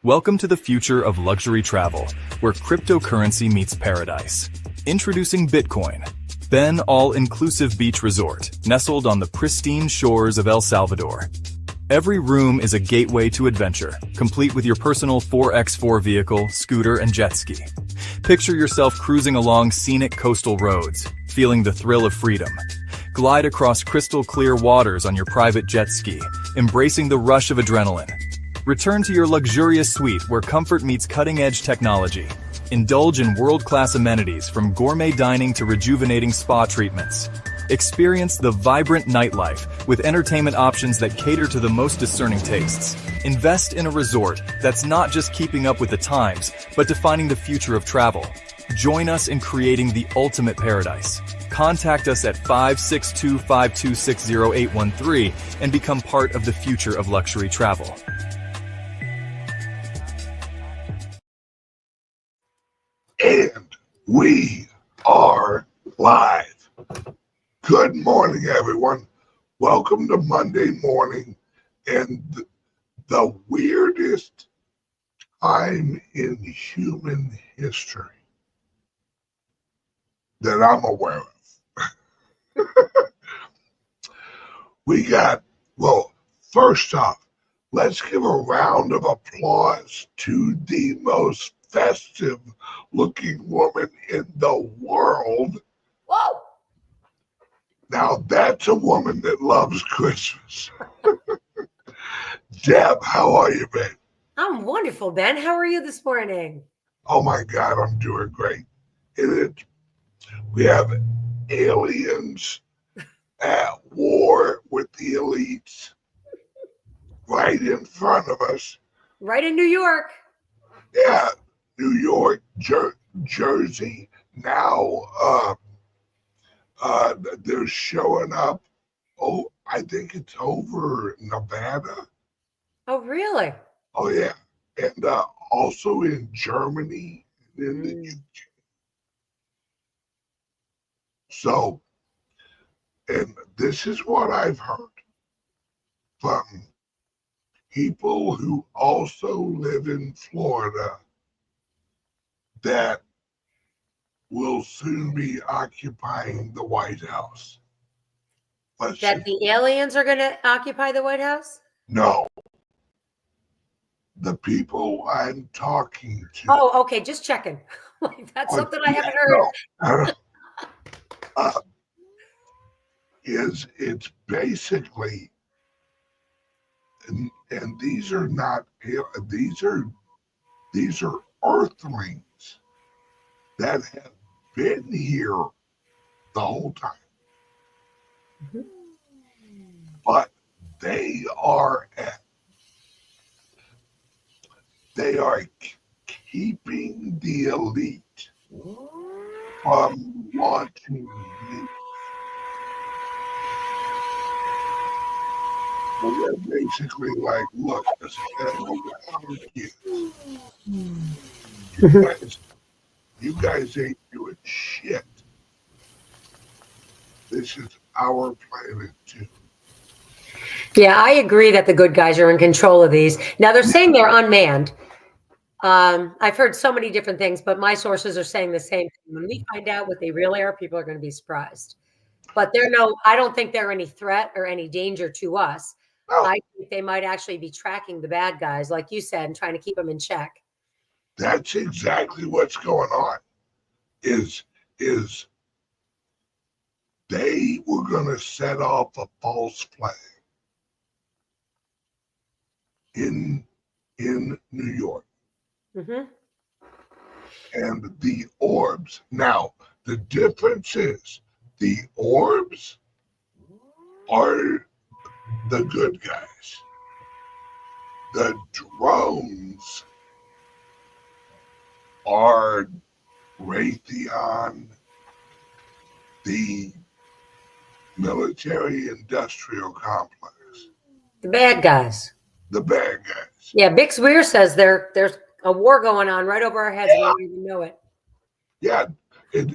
Welcome to the future of luxury travel, where cryptocurrency meets paradise. Introducing Bitcoin, Ben all-inclusive beach resort, nestled on the pristine shores of El Salvador. Every room is a gateway to adventure, complete with your personal 4x4 vehicle, scooter, and jet ski. Picture yourself cruising along scenic coastal roads, feeling the thrill of freedom. Glide across crystal clear waters on your private jet ski, embracing the rush of adrenaline. Return to your luxurious suite where comfort meets cutting-edge technology. Indulge in world-class amenities from gourmet dining to rejuvenating spa treatments. Experience the vibrant nightlife with entertainment options that cater to the most discerning tastes. Invest in a resort that's not just keeping up with the times, but defining the future of travel. Join us in creating the ultimate paradise. Contact us at 562-526-0813 and become part of the future of luxury travel. And we are live. Good morning, everyone. Welcome to Monday morning and the weirdest time in human history that I'm aware of. First off, let's give a round of applause to the most festive looking woman in the world. Whoa! Now that's a woman that loves Christmas. Deb, how are you, babe? I'm wonderful, Ben. How are you this morning? Oh my God, I'm doing great. We have aliens at war with the elites right in front of us. Right in New York. Yeah, New York, Jersey. Now they're showing up. Oh, I think it's over Nevada. Oh, really? Oh, yeah. And also in Germany and in the UK. So, and this is what I've heard from people who also live in Florida that will soon be occupying the White House. The aliens are going to occupy the White House? No. The people I'm talking to. Oh, okay. Just checking. That's something I haven't heard. No. It's basically, and these are not, these are earthlings that have been here the whole time. Mm-hmm. But they are keeping the elite from launching these. So they're basically like, look, you guys ain't doing shit. This is our planet too. Yeah, I agree that the good guys are in control of these. Now they're saying they're unmanned. I've heard so many different things, but my sources are saying the same thing. When we find out what they really are, people are going to be surprised. But I don't think they're any threat or any danger to us. No. I think they might actually be tracking the bad guys, like you said, and trying to keep them in check. That's exactly what's going on. Is they were going to set off a false flag in New York. Mm-hmm. And the orbs. Now, the difference is the orbs are the good guys. The drones are Raytheon, the military industrial complex. The bad guys. The bad guys. Yeah, Bix Weir says there's a war going on right over our heads. Yeah. We don't even know it. Yeah, and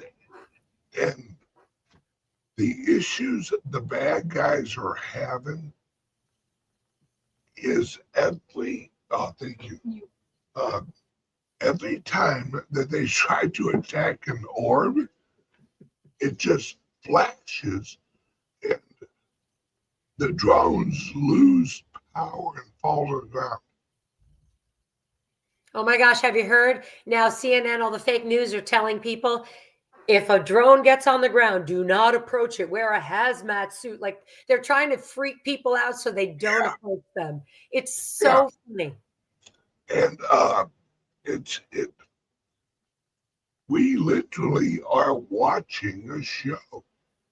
the issues the bad guys are having is thank you. time that they try to attack an orb, it just flashes and the drones lose power and fall to the ground. Oh my gosh, have you heard? Now CNN, all the fake news are telling people, if a drone gets on the ground, do not approach it. Wear a hazmat suit. Like they're trying to freak people out so they don't approach them. It's so funny. And we literally are watching a show.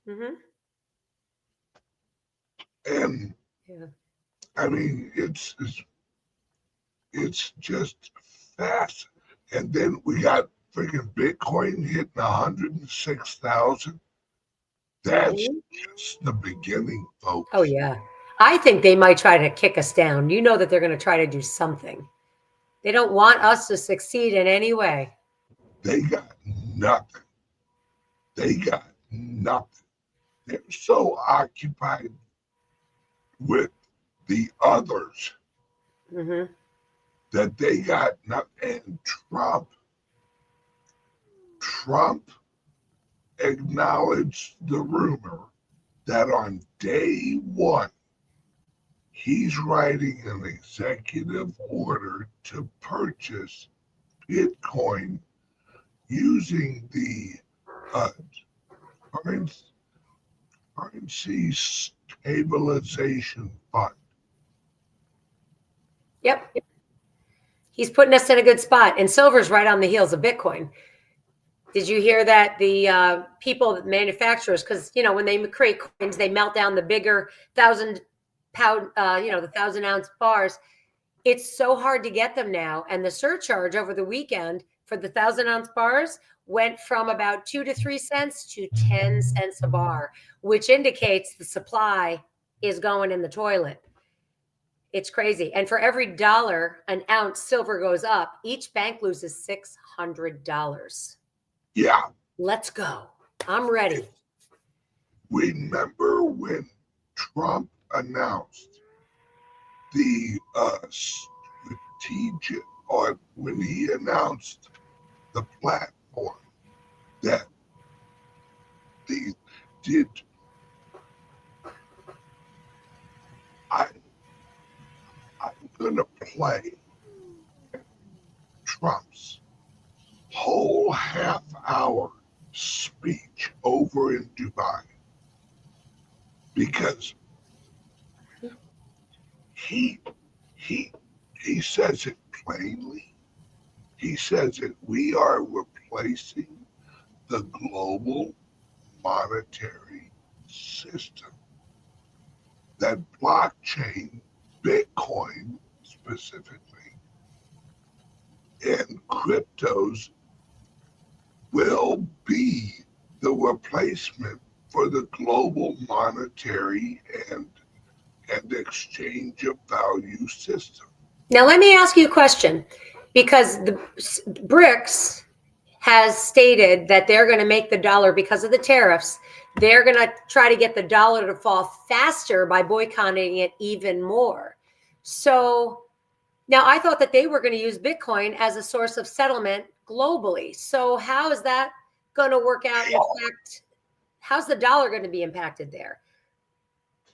Mm-hmm. And I mean, it's just fast. And then we got freaking Bitcoin hitting 106,000. That's just the beginning, folks. Oh yeah. I think they might try to kick us down. You know that they're going to try to do something. They don't want us to succeed in any way. They got nothing. They got nothing. They're so occupied with the others that they got nothing. And Trump acknowledged the rumor that on day one, he's writing an executive order to purchase Bitcoin using the currency stabilization fund. Yep. He's putting us in a good spot. And silver's right on the heels of Bitcoin. Did you hear that the people, manufacturers, because, you know, when they create coins, they melt down the bigger 1,000-pound, the 1,000-ounce bars. It's so hard to get them now. And the surcharge over the weekend for the 1,000-ounce bars went from about 2 to 3 cents to 10 cents a bar, which indicates the supply is going in the toilet. It's crazy. And for every $1 an ounce silver goes up, each bank loses $600. Yeah. Let's go. I'm ready. Remember when Trump announced the strategic, or when he announced the platform that they did, I'm going to play Trump's whole half-hour speech over in Dubai, because he says it plainly. He says that we are replacing the global monetary system, that blockchain, Bitcoin specifically, and cryptos will be the replacement for the global monetary and exchange of value system. Now, let me ask you a question, because the BRICS has stated that they're going to make the dollar, because of the tariffs, they're going to try to get the dollar to fall faster by boycotting it even more. So now I thought that they were going to use Bitcoin as a source of settlement globally. So how is that going to work out? In fact, how's the dollar going to be impacted there?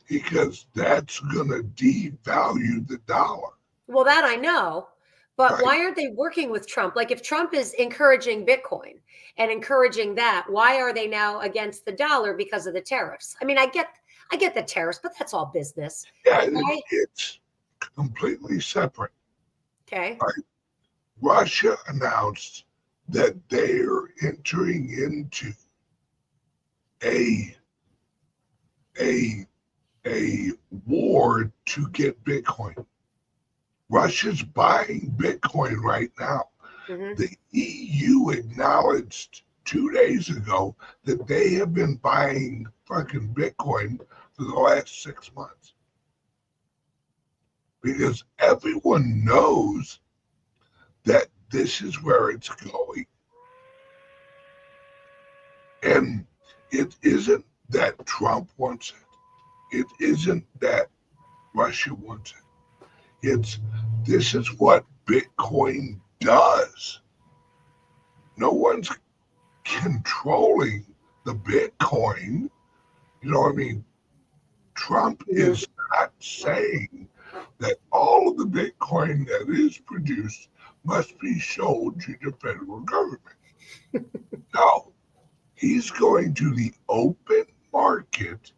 Because that's going to devalue the dollar. Well, that I know. But right. Why aren't they working with Trump? Like, if Trump is encouraging Bitcoin and encouraging that, why are they now against the dollar because of the tariffs? I mean, I get the tariffs, but that's all business. Yeah, it's completely separate. Okay. Right. Russia announced that they're entering into a war to get Bitcoin. Russia's buying Bitcoin right now. The EU acknowledged 2 days ago that they have been buying fucking Bitcoin for the last 6 months. Because everyone knows that this is where it's going. And it isn't that Trump wants it. It isn't that Russia wants it. This is what Bitcoin does. no one's controlling the Bitcoin. You know what I mean? Trump is not saying that all of the Bitcoin that is produced must be sold to the federal government. No, he's going to the open market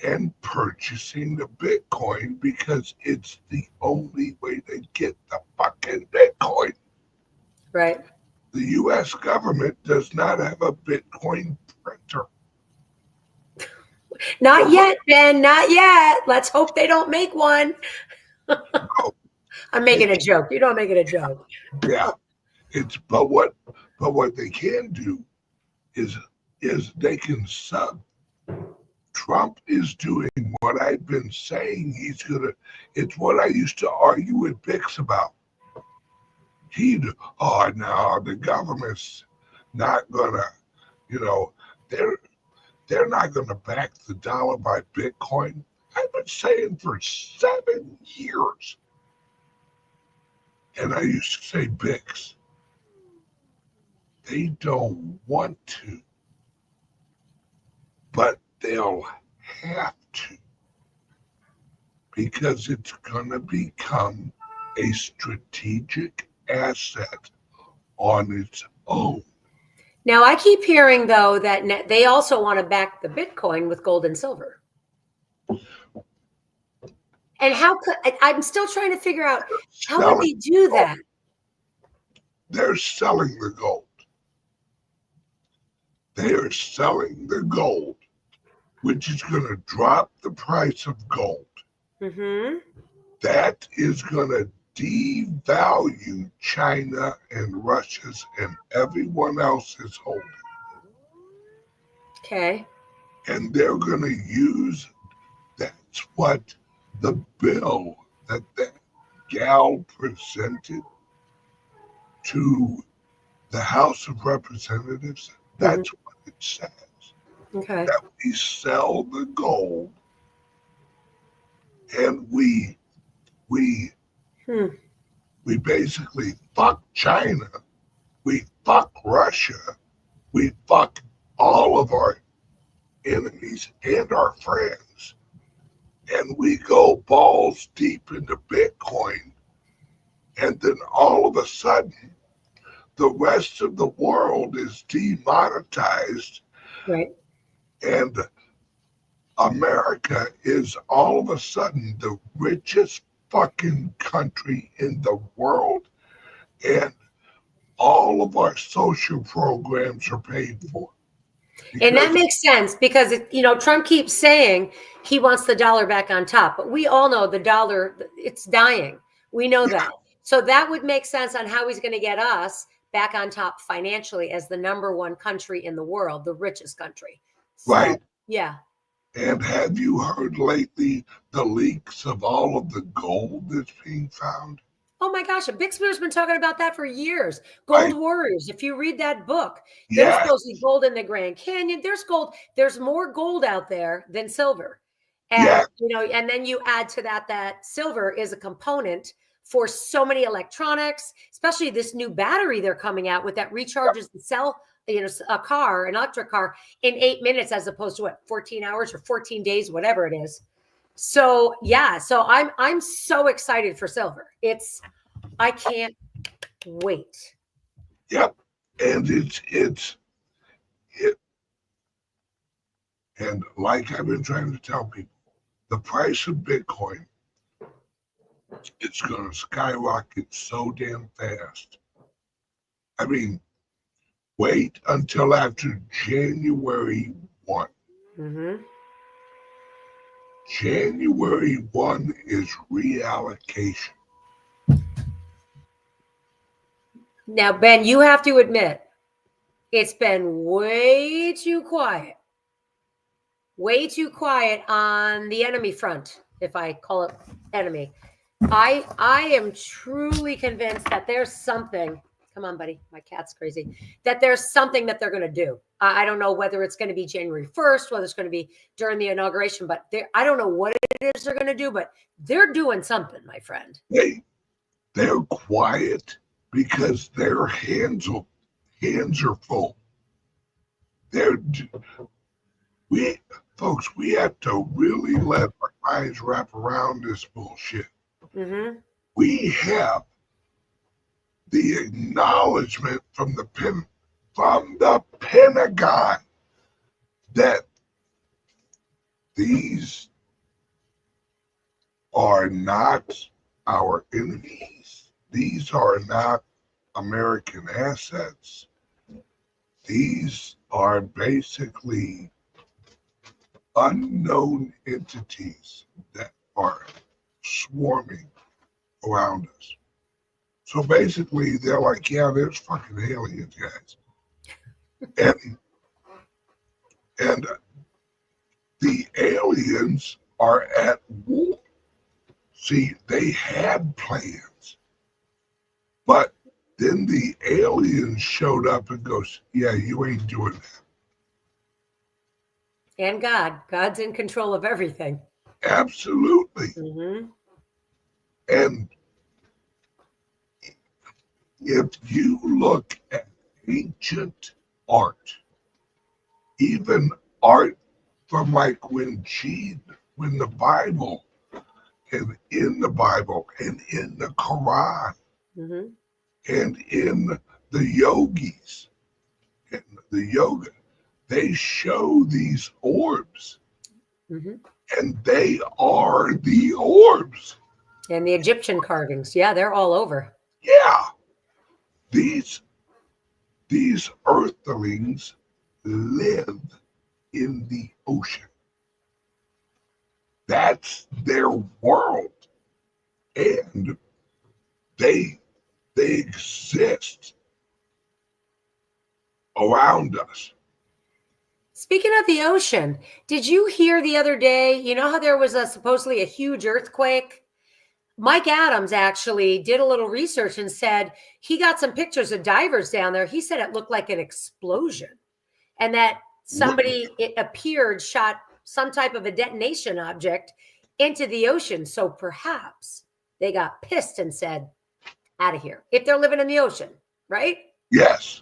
and purchasing the Bitcoin because it's the only way to get the fucking Bitcoin. Right. The U.S. government does not have a Bitcoin printer. Not yet, Ben. Not yet. Let's hope they don't make one. I'm making a joke. You know I'm making a joke. Yeah, but what they can do is they can sub. Trump is doing what I've been saying he's gonna. It's what I used to argue with Bix about. No, the government's not gonna, they're not gonna back the dollar by Bitcoin. I've been saying for 7 years. And I used to say, Bix, they don't want to, but they'll have to, because it's going to become a strategic asset on its own. Now, I keep hearing, though, that they also want to back the Bitcoin with gold and silver. And I'm still trying to figure out, how would they do that? They're selling the gold. They are selling the gold, which is going to drop the price of gold. Mm-hmm. That is going to devalue China and Russia's and everyone else's holding. Okay. And they're going to use, that's what the bill that gal presented to the House of Representatives, that's what it says. Okay. That we sell the gold and we basically fuck China, we fuck Russia, we fuck all of our enemies and our friends, and we go balls deep into Bitcoin, and then all of a sudden the rest of the world is demonetized, right? And America is all of a sudden the richest fucking country in the world, and all of our social programs are paid for. And that makes sense because, Trump keeps saying he wants the dollar back on top, but we all know the dollar, it's dying. We know that. So that would make sense on how he's going to get us back on top financially as the #1 country in the world, the richest country. So, right. Yeah. And have you heard lately the leaks of all of the gold that's being found? Oh my gosh, Bixby's been talking about that for years. Gold Warriors. If you read that book, there's supposed to be gold in the Grand Canyon. There's gold. There's more gold out there than silver. And and then you add to that silver is a component for so many electronics, especially this new battery they're coming out with that recharges the cell, a car, an electric car, in 8 minutes as opposed to 14 hours or 14 days, whatever it is. So so I'm so excited for silver. I can't wait. Yep. And it's and like I've been trying to tell people, the price of Bitcoin, it's going to skyrocket so damn fast. I mean, wait until after January 1. Mm-hmm. January 1 is reallocation. Now, Ben, you have to admit, it's been way too quiet on the enemy front, if I call it enemy. I am truly convinced that there's something. Come on, buddy. My cat's crazy. That there's something that they're going to do. I don't know whether it's going to be January 1st, whether it's going to be during the inauguration, but I don't know what it is they're going to do, but they're doing something, my friend. They're quiet because their hands will. hands are full. Folks, we have to really let our minds wrap around this bullshit. Mm-hmm. We have the acknowledgement from the Pentagon that these are not our enemies. These are not American assets. These are basically unknown entities that are swarming around us. So basically, they're like, yeah, there's fucking aliens, guys. And the aliens are at war. See, they had plans, but then the aliens showed up and goes, yeah, you ain't doing that. And God's in control of everything. Absolutely. Mm-hmm. And if you look at ancient art, even art from like when the Bible, and in the Bible, and in the Quran, Mm-hmm. and in the yogis, and the yoga, they show these orbs. Mm-hmm. And they are the orbs. And the Egyptian carvings, yeah, they're all over. Yeah. These earthlings live in the ocean. That's their world. And they exist around us. Speaking of the ocean, did you hear the other day, you know how there was supposedly a huge earthquake? Mike Adams actually did a little research and said he got some pictures of divers down there. He said it looked like an explosion and that somebody shot some type of a detonation object into the ocean. So perhaps they got pissed and said, out of here, if they're living in the ocean, right? Yes,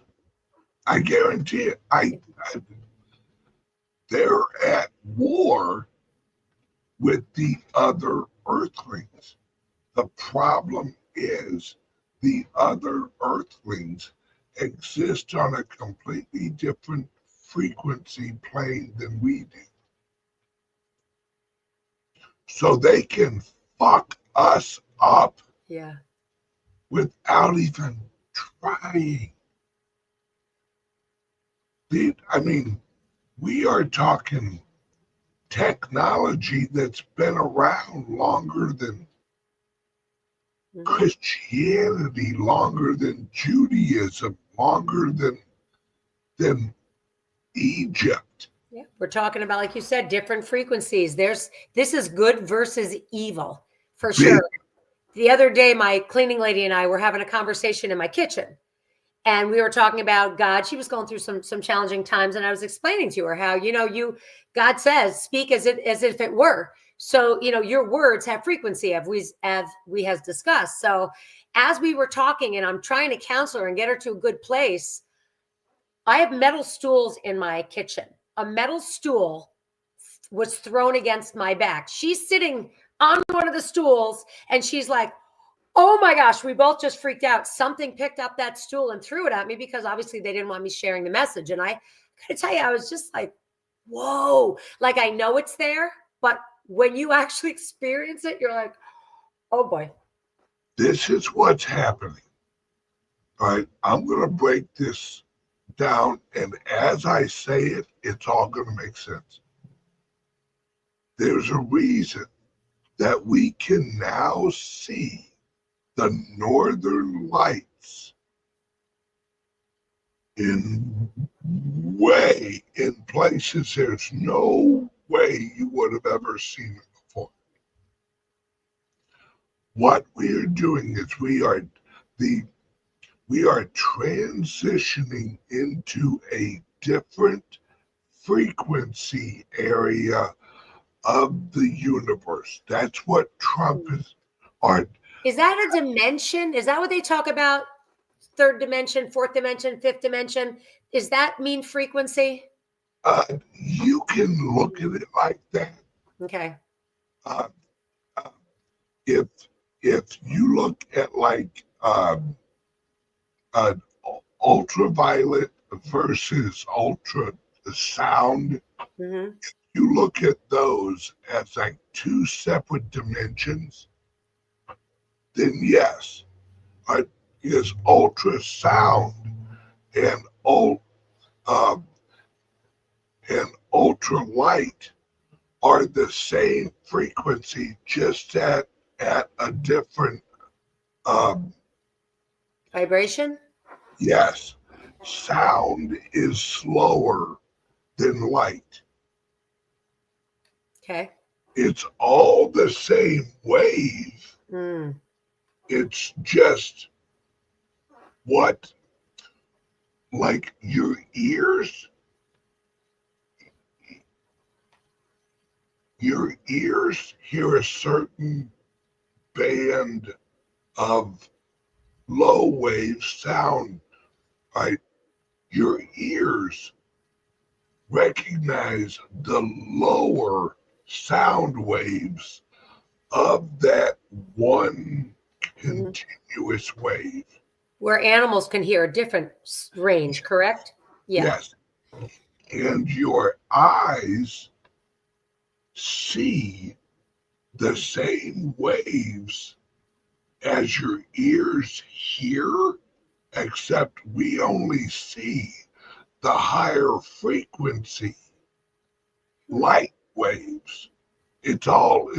I guarantee it. They're at war with the other earthlings. The problem is the other earthlings exist on a completely different frequency plane than we do. So they can fuck us up without even trying. I mean, we are talking technology that's been around longer than Christianity, longer than Judaism, longer than Egypt. Yeah, we're talking about, like you said, different frequencies. This is good versus evil, for sure. The other day, my cleaning lady and I were having a conversation in my kitchen, and we were talking about God. She was going through some challenging times, and I was explaining to her how, God says, speak as if it were. So, your words have frequency, as we has discussed. So as we were talking and I'm trying to counsel her and get her to a good place, I have metal stools in my kitchen. A metal stool was thrown against my back. She's sitting on one of the stools and she's like, oh my gosh, we both just freaked out. Something picked up that stool and threw it at me because obviously they didn't want me sharing the message. And I gotta tell you, I was just like, whoa, like I know it's there, but when you actually experience it, you're like, oh boy. This is what's happening. All right, I'm going to break this down, and as I say it, it's all going to make sense. There's a reason that we can now see the northern lights in places there's no way you would have ever seen it before. What we are doing is we are transitioning into a different frequency area of the universe. That's what Trump is. Is that a dimension? Is that what they talk about? third dimension, fourth dimension, fifth dimension. Does that mean frequency? You can look at it like that. Okay. Uh, uh, if you look at like ultraviolet versus ultra sound, Mm-hmm. you look at those as like two separate dimensions, then yes, is ultrasound and uh, and ultralight are the same frequency, just at a different Vibration? yes. Sound is slower than light. Okay. It's all the same wave. Mm. It's just what, like your ears hear a certain band of low wave sound, right? Your ears recognize the lower sound waves of that one continuous wave. Where animals can hear a different range, correct? Yeah. Yes. And your eyes see the same waves as your ears hear, except we only see the higher frequency light waves. It's all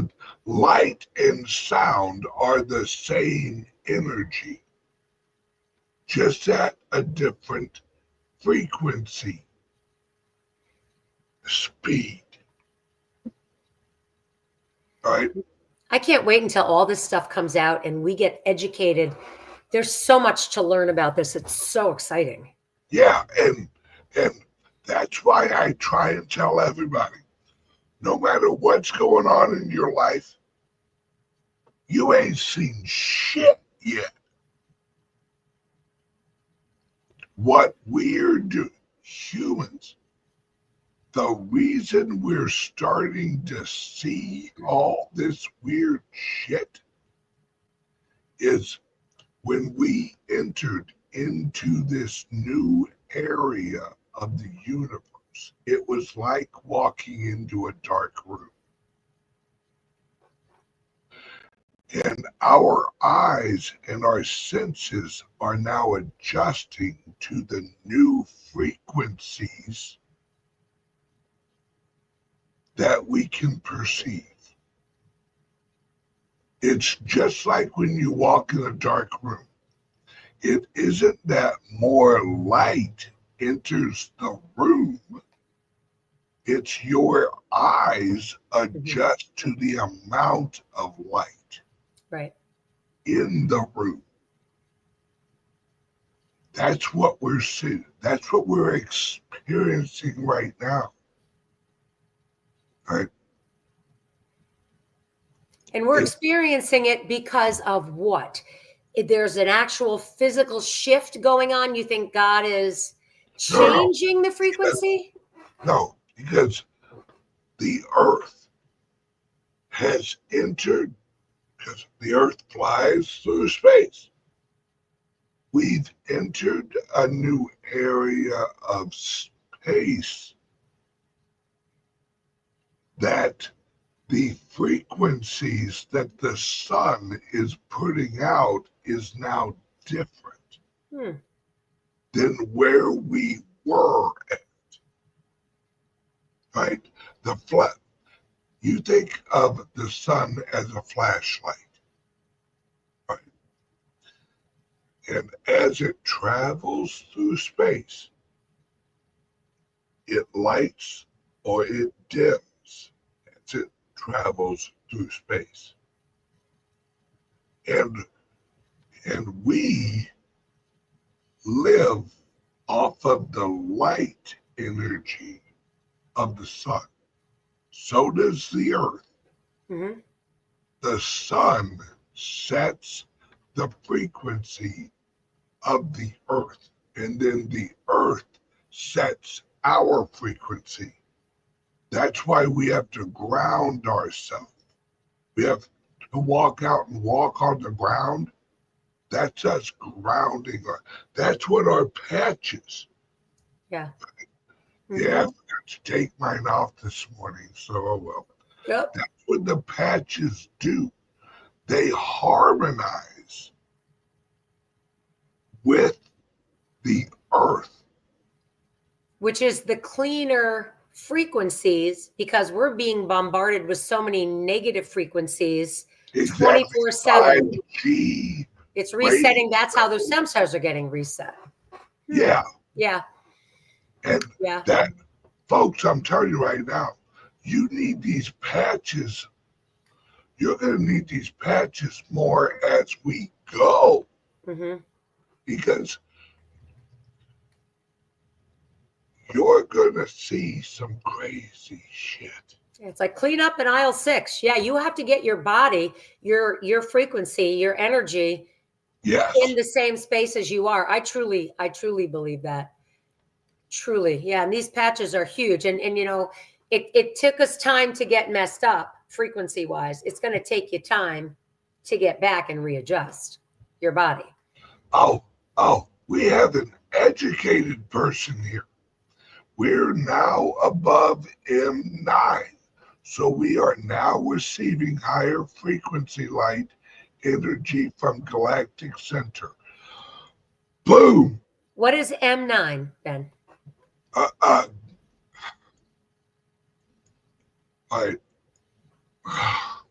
light and sound are the same energy, just at a different frequency, speed. All right. I can't wait until all this stuff comes out and we get educated. There's so much to learn about this. It's so exciting. Yeah, and that's why I try and tell everybody, no matter what's going on in your life, you ain't seen shit yet. What we're doing, humans, the reason we're starting to see all this weird shit is when we entered into this new area of the universe. It was like walking into a dark room. And our eyes and our senses are now adjusting to the new frequencies that we can perceive. It's just like when you walk in a dark room. It isn't that more light enters the room. It's your eyes adjust to the amount of light in the room. That's what we're seeing. That's what we're experiencing right now. Right? And we're experiencing it because of what? There's an actual physical shift going on. You think God is changing the frequency? Because the earth has entered, because the earth flies through space. We've entered a new area of space that the frequencies that the sun is putting out is now different than where we were at. Right? You think of the sun as a flashlight. Right? And as it travels through space, it lights or it dims as it travels through space. And we live off of the light energy of the sun. So does the earth. Mm-hmm. The sun sets the frequency of the earth, and then the earth sets our frequency. That's why we have to ground ourselves. We have to walk out and walk on the ground. That's us grounding. That's what our patches. Yeah. Yeah, I forgot to take mine off this morning, so oh well. Yep. That's what the patches do. They harmonize with the earth. Which is the cleaner frequencies, because we're being bombarded with so many negative frequencies Exactly. 24/7. 5G. It's resetting. That's how those stem cells are getting reset. Yeah. Yeah. And Yeah. that, folks, I'm telling you right now, you need these patches. You're going to need these patches more as we go. Because you're going to see some crazy shit. It's like clean up in aisle 6. Yeah, you have to get your body, your frequency, your energy in the same space as you are. I truly believe that. Truly. Yeah. And these patches are huge. And you know, it took us time to get messed up frequency wise. It's going to take you time to get back and readjust your body. Oh, we have an educated person here. We're now above M9. So we are now receiving higher frequency light energy from galactic center. Boom. What is M9, Ben?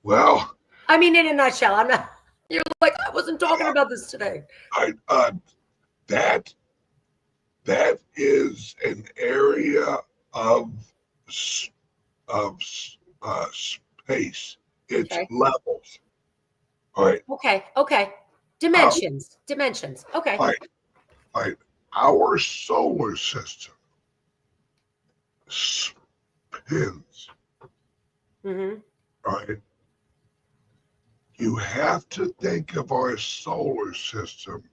Well, I mean, in a nutshell, I'm not, you're like, I wasn't talking about this today. That is an area of space. It's levels. All right. Okay. Dimensions. Okay. All right. Our solar system spins. All right. You have to think of our solar system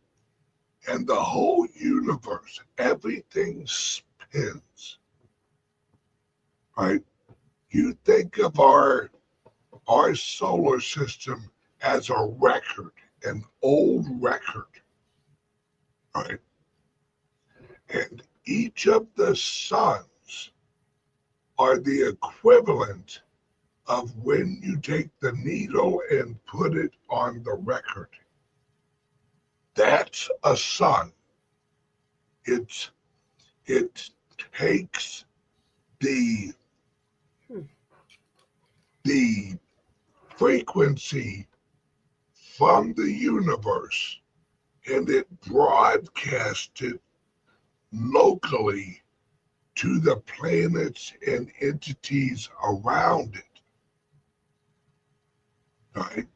and the whole universe. Everything spins. All right. You think of our solar system as a record, an old record. All right. And each of the suns are the equivalent of when you take the needle and put it on the record. That's a sun. It takes the frequency from the universe and it broadcasts it locally to the planets and entities around it. Right?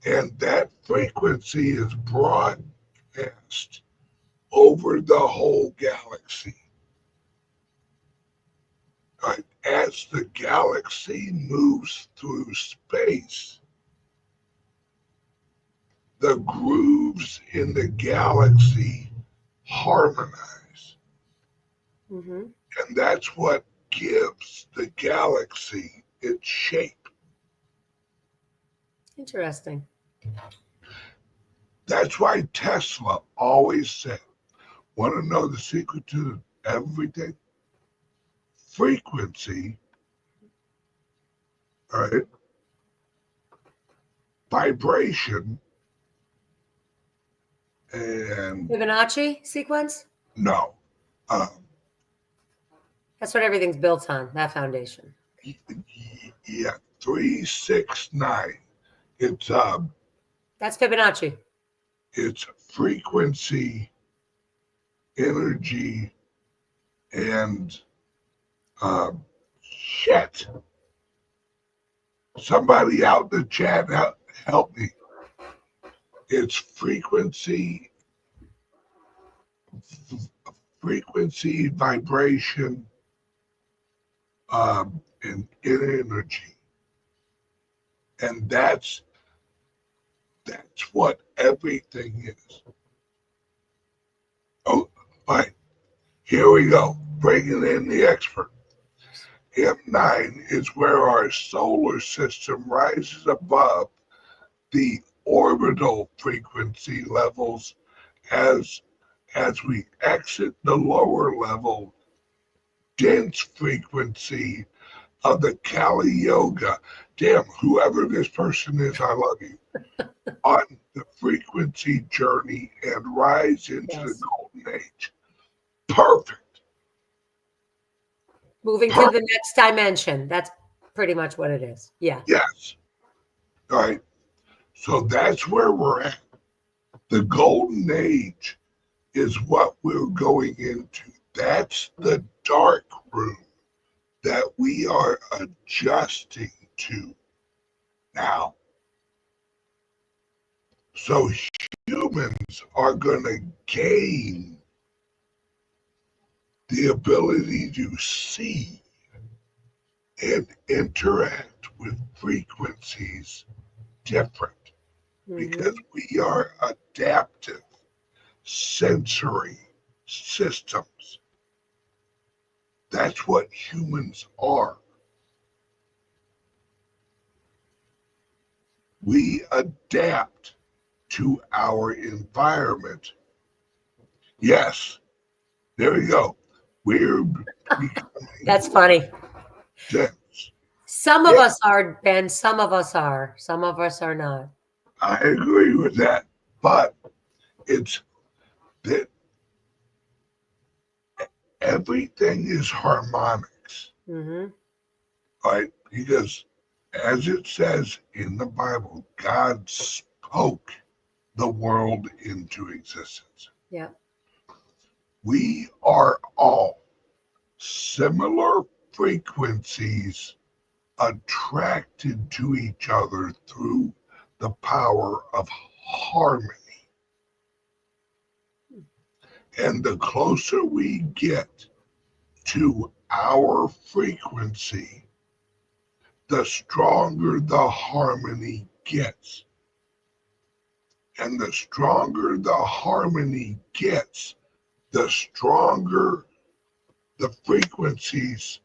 And that frequency is broadcast over the whole galaxy. Right? As the galaxy moves through space, the grooves in the galaxy harmonize. And that's what gives the galaxy its shape. Interesting. That's why Tesla always said, want to know the secret to everything? Frequency, all right? Vibration, and Fibonacci sequence? No. That's what everything's built on, that foundation. Yeah, 369. It's that's Fibonacci. It's frequency, energy, and shit. Somebody out in the chat help me. It's frequency, vibration, and energy. And that's what everything is. Here we go, bringing in the expert. M9 is where our solar system rises above the orbital frequency levels as we exit the lower level dense frequency of the Kali Yoga. Damn, whoever this person is, I love you. On the frequency journey and rise into the golden age. Perfect. Moving to the next dimension. That's pretty much what it is. Yeah. Yes. All right. So that's where we're at. The golden age is what we're going into. That's the dark room that we are adjusting to now. So humans are going to gain the ability to see and interact with frequencies different because we are adaptive sensory systems. That's what humans are. We adapt to our environment. Yes, there you go. We're becoming That's funny. dense. Some of us are, Ben. Some of us are. Some of us are not. I agree with that, but it's that everything is harmonics, right? Because as it says in the Bible, God spoke the world into existence. Yeah. We are all similar frequencies attracted to each other through the power of harmony. And the closer we get to our frequency, the stronger the harmony gets. And the stronger the harmony gets, the stronger the frequencies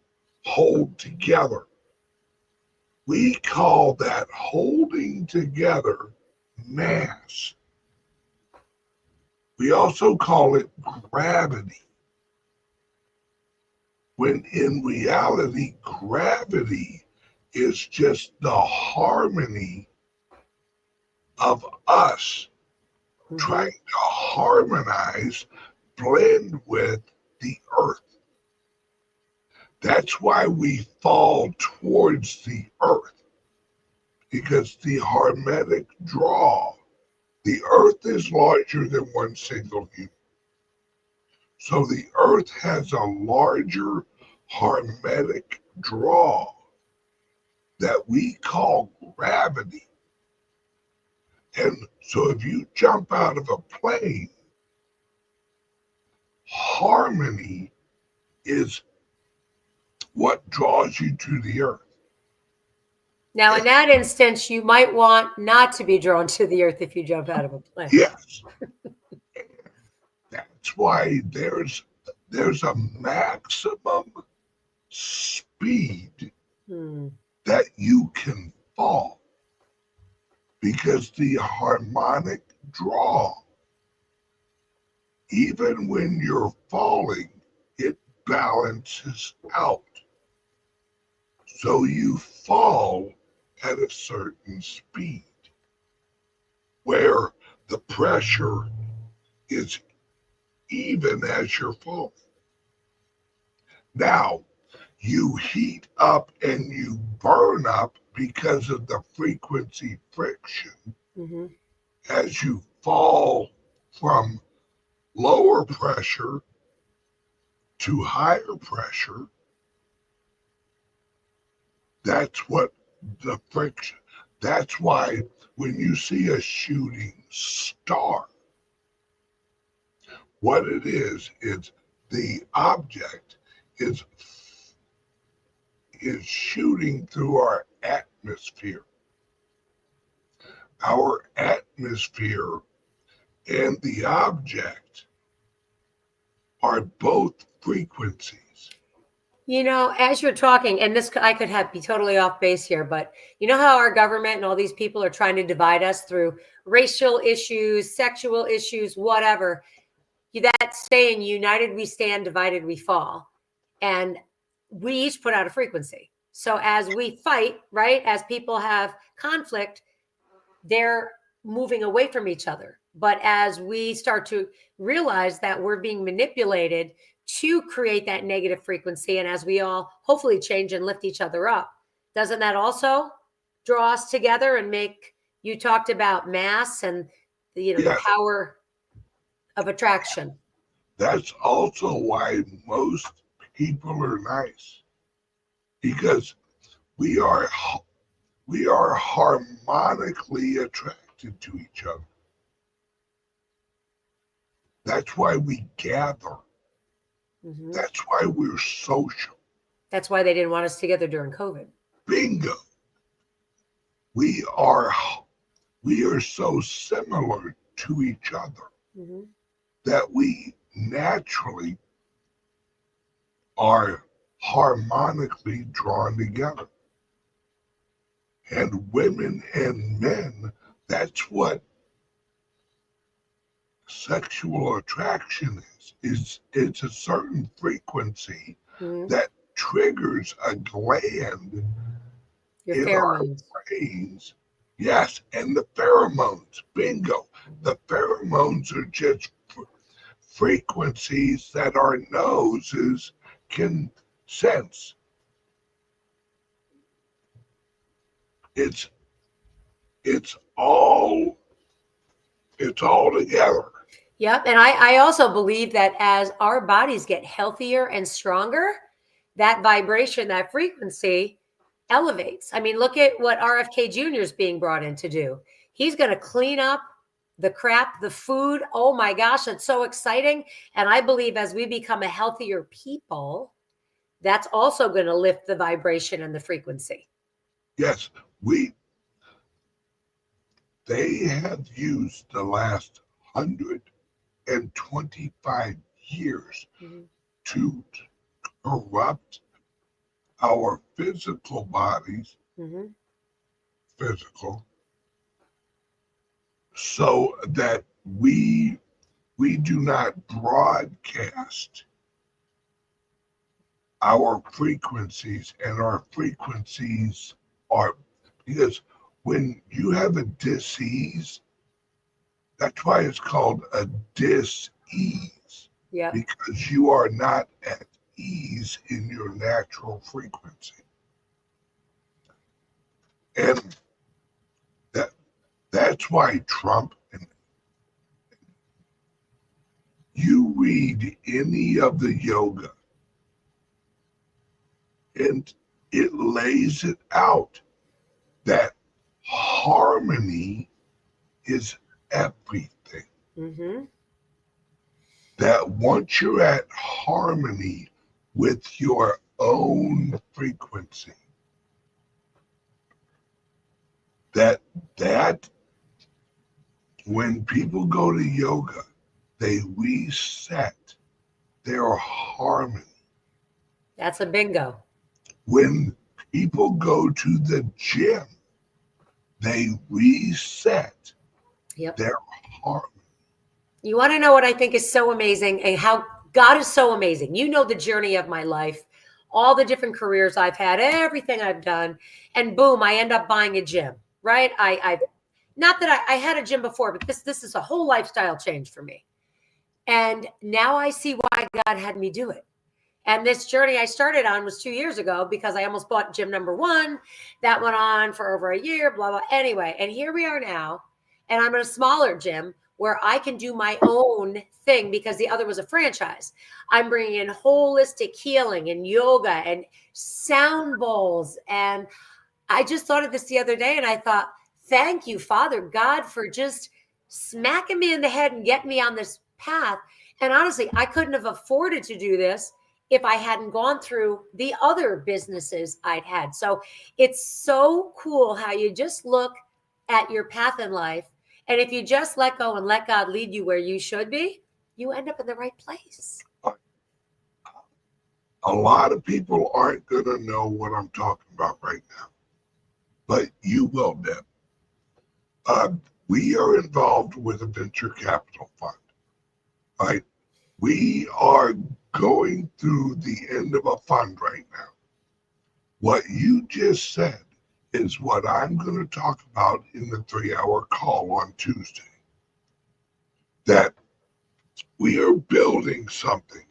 hold together. We call that holding together mass. We also call it gravity. When in reality, gravity is just the harmony of us trying to harmonize, blend with the earth. That's why we fall towards the earth, because the hermetic draw, the earth is larger than one single human. So the earth has a larger hermetic draw that we call gravity. And so if you jump out of a plane, harmony is what draws you to the earth. Now, in that instance, you might want not to be drawn to the earth if you jump out of a plane. Yes. That's why there's a maximum speed that you can fall, because the harmonic draw, even when you're falling, it balances out. So you fall at a certain speed where the pressure is even as you're falling. Now, you heat up and you burn up because of the frequency friction as you fall from lower pressure to higher pressure. That's what the friction. That's why when you see a shooting star, what it is the object is shooting through our atmosphere. Our atmosphere and the object are both frequencies. You know, as you're talking, and this I could be totally off base here, but you know how our government and all these people are trying to divide us through racial issues, sexual issues, whatever. That saying, united we stand, divided we fall. And we each put out a frequency. So as we fight, right, as people have conflict, they're moving away from each other. But as we start to realize that we're being manipulated to create that negative frequency, and as we all hopefully change and lift each other up, doesn't that also draw us together and make, you talked about mass and the power of attraction. That's also why most people are nice, because we are harmonically attracted to each other. That's why we gather. Mm-hmm. That's why we're social. That's why they didn't want us together during COVID. Bingo. We are so similar to each other, mm-hmm. that we naturally are harmonically drawn together. And women and men, that's what sexual attraction is. It's a certain frequency, mm-hmm. that triggers a gland in our brains. Yes, and the pheromones, bingo. The pheromones are just frequencies that our noses can sense. It's all together. Yep. And I also believe that as our bodies get healthier and stronger, that vibration, that frequency elevates. I mean, look at what RFK Jr. is being brought in to do. He's going to clean up the crap, the food. Oh my gosh, that's so exciting. And I believe as we become a healthier people, that's also going to lift the vibration and the frequency. Yes, they have used the last 125 years, mm-hmm. to corrupt our physical bodies, mm-hmm. physical, so that we do not broadcast our frequencies, and our frequencies are, because when you have a dis-ease, that's why it's called a dis-ease. Yeah. Because you are not at ease in your natural frequency. And that's why Trump, and you read any of the yoga, and it lays it out that harmony is everything. Mm-hmm. That once you're at harmony with your own frequency, that when people go to yoga, they reset their harmony. That's a bingo. When people go to the gym, they reset, yep. their harmony. You want to know what I think is so amazing, and how God is so amazing. You know the journey of my life, all the different careers I've had, everything I've done, and boom, I end up buying a gym, right? I not that I had a gym before, but this is a whole lifestyle change for me. And now I see why God had me do it. And this journey I started on was 2 years ago, because I almost bought gym number 1. That went on for over a year, blah, blah. Anyway, and here we are now, and I'm in a smaller gym where I can do my own thing, because the other was a franchise. I'm bringing in holistic healing and yoga and sound bowls. And I just thought of this the other day, and I thought, thank you, Father God, for just smacking me in the head and getting me on this path. And honestly, I couldn't have afforded to do this if I hadn't gone through the other businesses I'd had. So it's so cool how you just look at your path in life. And if you just let go and let God lead you where you should be, you end up in the right place. A lot of people aren't going to know what I'm talking about right now, but you will, Deb. We are involved with a venture capital fund, right? We are going through the end of a fund right now. What you just said is what I'm going to talk about in the 3-hour call on Tuesday. That we are building something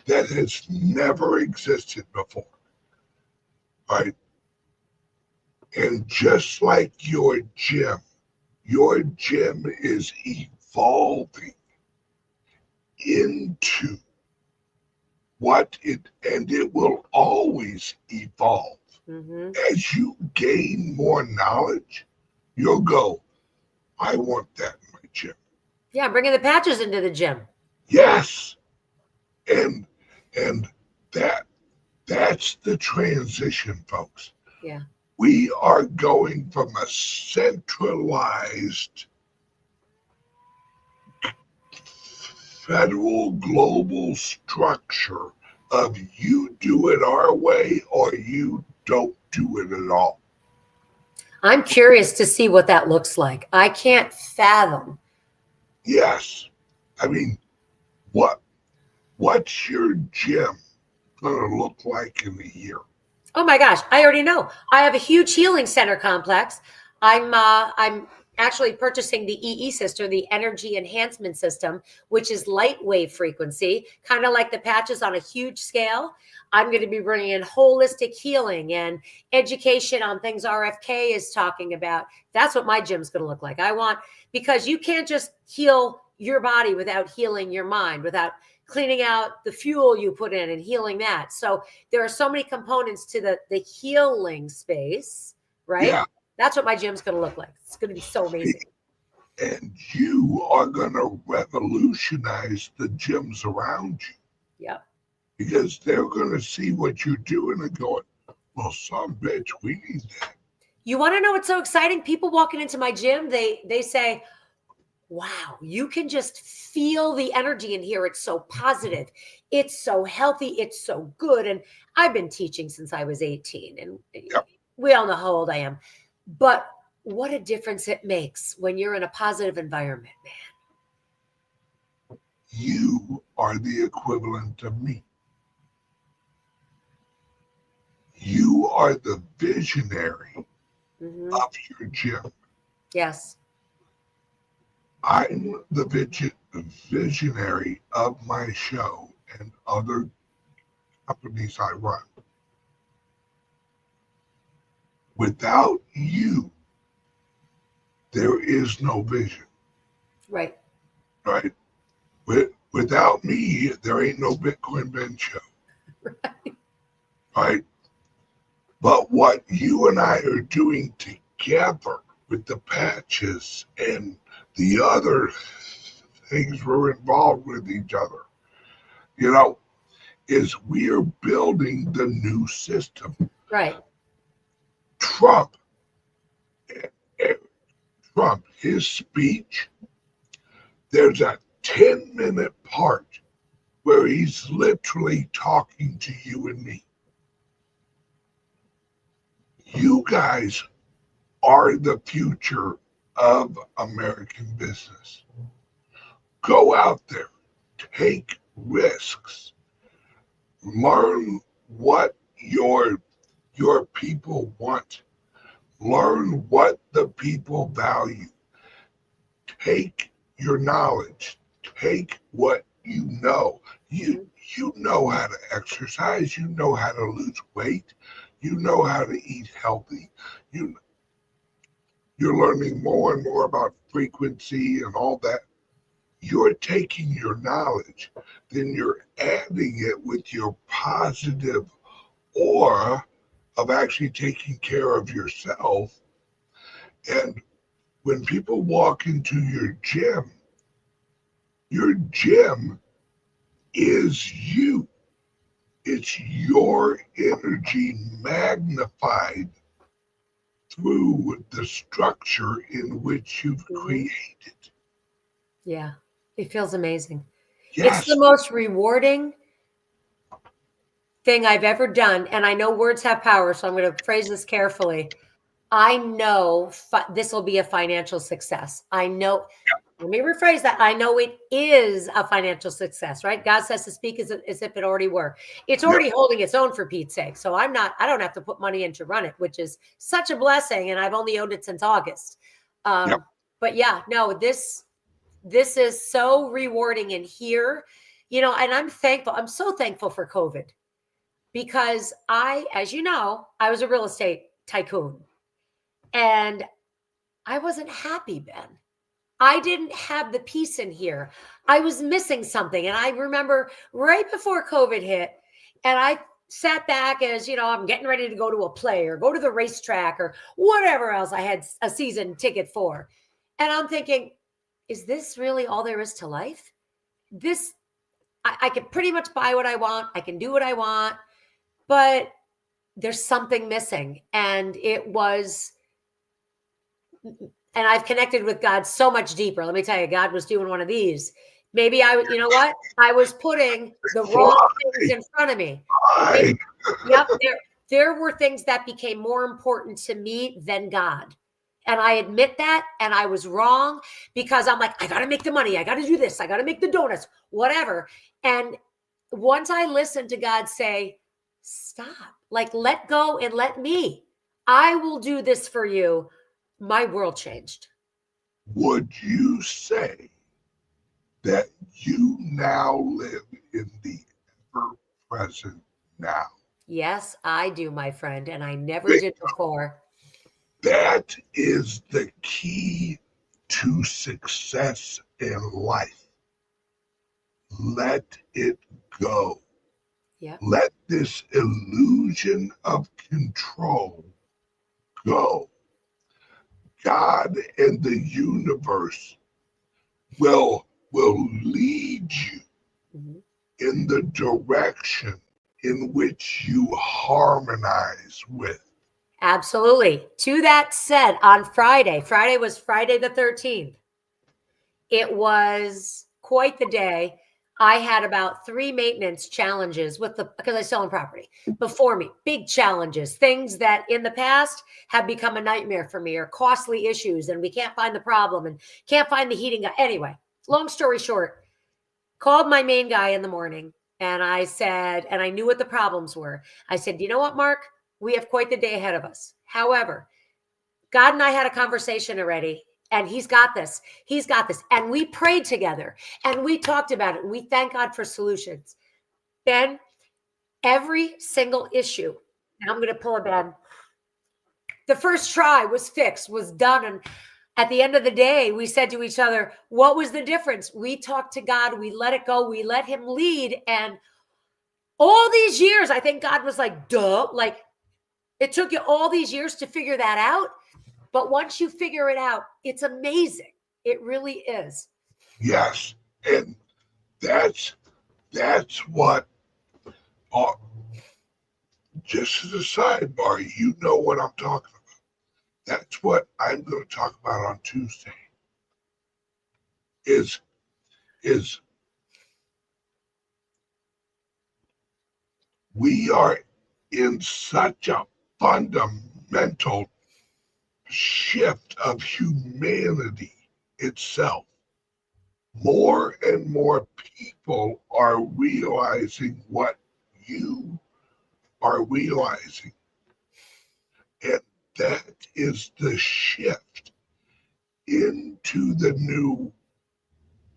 that has never existed before, right? And just like your gym is evolving into and it will always evolve. As you gain more knowledge, you'll go, I want that in my gym. Yeah, bringing the patches into the gym. Yes. And that's the transition, folks. Yeah. We are going from a centralized federal global structure of you do it our way or you don't do it at all. I'm curious to see what that looks like. I can't fathom. Yes. I mean, what's your gym going to look like in a year? Oh my gosh, I already know. I have a huge healing center complex. I'm actually purchasing the EE system, the energy enhancement system, which is light wave frequency, kind of like the patches on a huge scale. I'm going to be bringing in holistic healing and education on things RFK is talking about. That's what my gym's going to look like. Because you can't just heal your body without healing your mind, without cleaning out the fuel you put in and healing that. So there are so many components to the healing space, right? Yeah. That's what my gym's going to look like. It's going to be so amazing. And you are going to revolutionize the gyms around you. Yeah. Because they're going to see what you're doing and going, well, some bitch, we need that. You want to know what's so exciting? People walking into my gym, they say, wow, you can just feel the energy in here. It's so positive. It's so healthy. It's so good. And I've been teaching since I was 18. And we all know how old I am. But what a difference it makes when you're in a positive environment, man. You are the equivalent of me. You are the visionary of your gym. Yes. I'm the visionary of my show and other companies I run. Without you, there is no vision. Right. Right? Without me, there ain't no Bitcoin Ben show. Right. Right? But what you and I are doing together with the patches and the other things we're involved with each other, is we're building the new system. Right. Trump, his speech, there's a 10-minute part where he's literally talking to you and me. You guys are the future of American business. Go out there, take risks, learn what your people want, learn what the people value, take your knowledge, take what you know. You know how to exercise, you know how to lose weight, you know how to eat healthy. You're learning more and more about frequency and all that. You're taking your knowledge, then you're adding it with your positive aura of actually taking care of yourself. And when people walk into your gym is you. It's your energy magnified through the structure in which you've created. Yeah, it feels amazing. Yes. It's the most rewarding thing I've ever done, and I know words have power, so I'm going to phrase this carefully. I know this will be a financial success. I know, let me rephrase that. I know it is a financial success, right? God says to speak as if it already were. It's already holding its own, for Pete's sake. So I don't have to put money in to run it, which is such a blessing. And I've only owned it since August. But yeah, no, this is so rewarding. And here, and I'm thankful. I'm so thankful for COVID, because as you know, I was a real estate tycoon. And I wasn't happy, Ben. I didn't have the peace in here. I was missing something. And I remember right before COVID hit, and I sat back as, I'm getting ready to go to a play or go to the racetrack or whatever else I had a season ticket for. And I'm thinking, is this really all there is to life? I can pretty much buy what I want. I can do what I want, but there's something missing. And I've connected with God so much deeper. Let me tell you, God was doing one of these. Maybe you know what? I was putting the wrong things in front of me. Yep. There were things that became more important to me than God. And I admit that. And I was wrong, because I'm like, I got to make the money. I got to do this. I got to make the donuts, whatever. And once I listened to God say, stop, let go and let me, I will do this for you. My world changed. Would you say that you now live in the ever-present now? Yes, I do, my friend, and I never did before. That is the key to success in life. Let it go. Yeah. Let this illusion of control go. God and the universe will lead you in the direction in which you harmonize with. Absolutely. To that said, on Friday was Friday the 13th. It was quite the day. I had about 3 maintenance challenges because I sell on property before me, big challenges, things that in the past have become a nightmare for me, or costly issues, and we can't find the problem and can't find the heating guy. Anyway, long story short, called my main guy in the morning, and I said, and I knew what the problems were. I said, you know what, Mark? We have quite the day ahead of us. However, God and I had a conversation already. And he's got this. He's got this. And we prayed together and we talked about it. And we thank God for solutions. Ben, every single issue, and I'm going to pull a Ben, the first try was fixed, was done. And at the end of the day, we said to each other, what was the difference? We talked to God. We let it go. We let him lead. And all these years, I think God was like, duh. It took you all these years to figure that out. But once you figure it out, it's amazing. It really is. Yes. And that's what, just as a sidebar, you know what I'm talking about. That's what I'm going to talk about on Tuesday. Is we are in such a fundamental shift of humanity itself. More and more people are realizing what you are realizing. And that is the shift into the new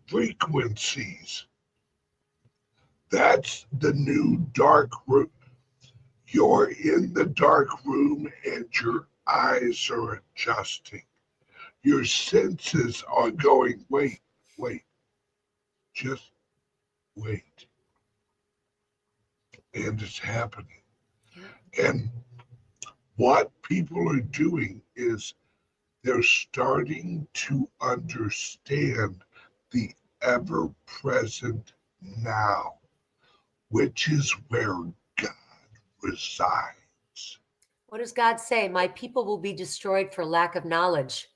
frequencies. That's the new dark room. You're in the dark room and your eyes are adjusting. Your senses are going, wait, just wait. And it's happening. And what people are doing is they're starting to understand the ever-present now, which is where God resides. What does God say? My people will be destroyed for lack of knowledge.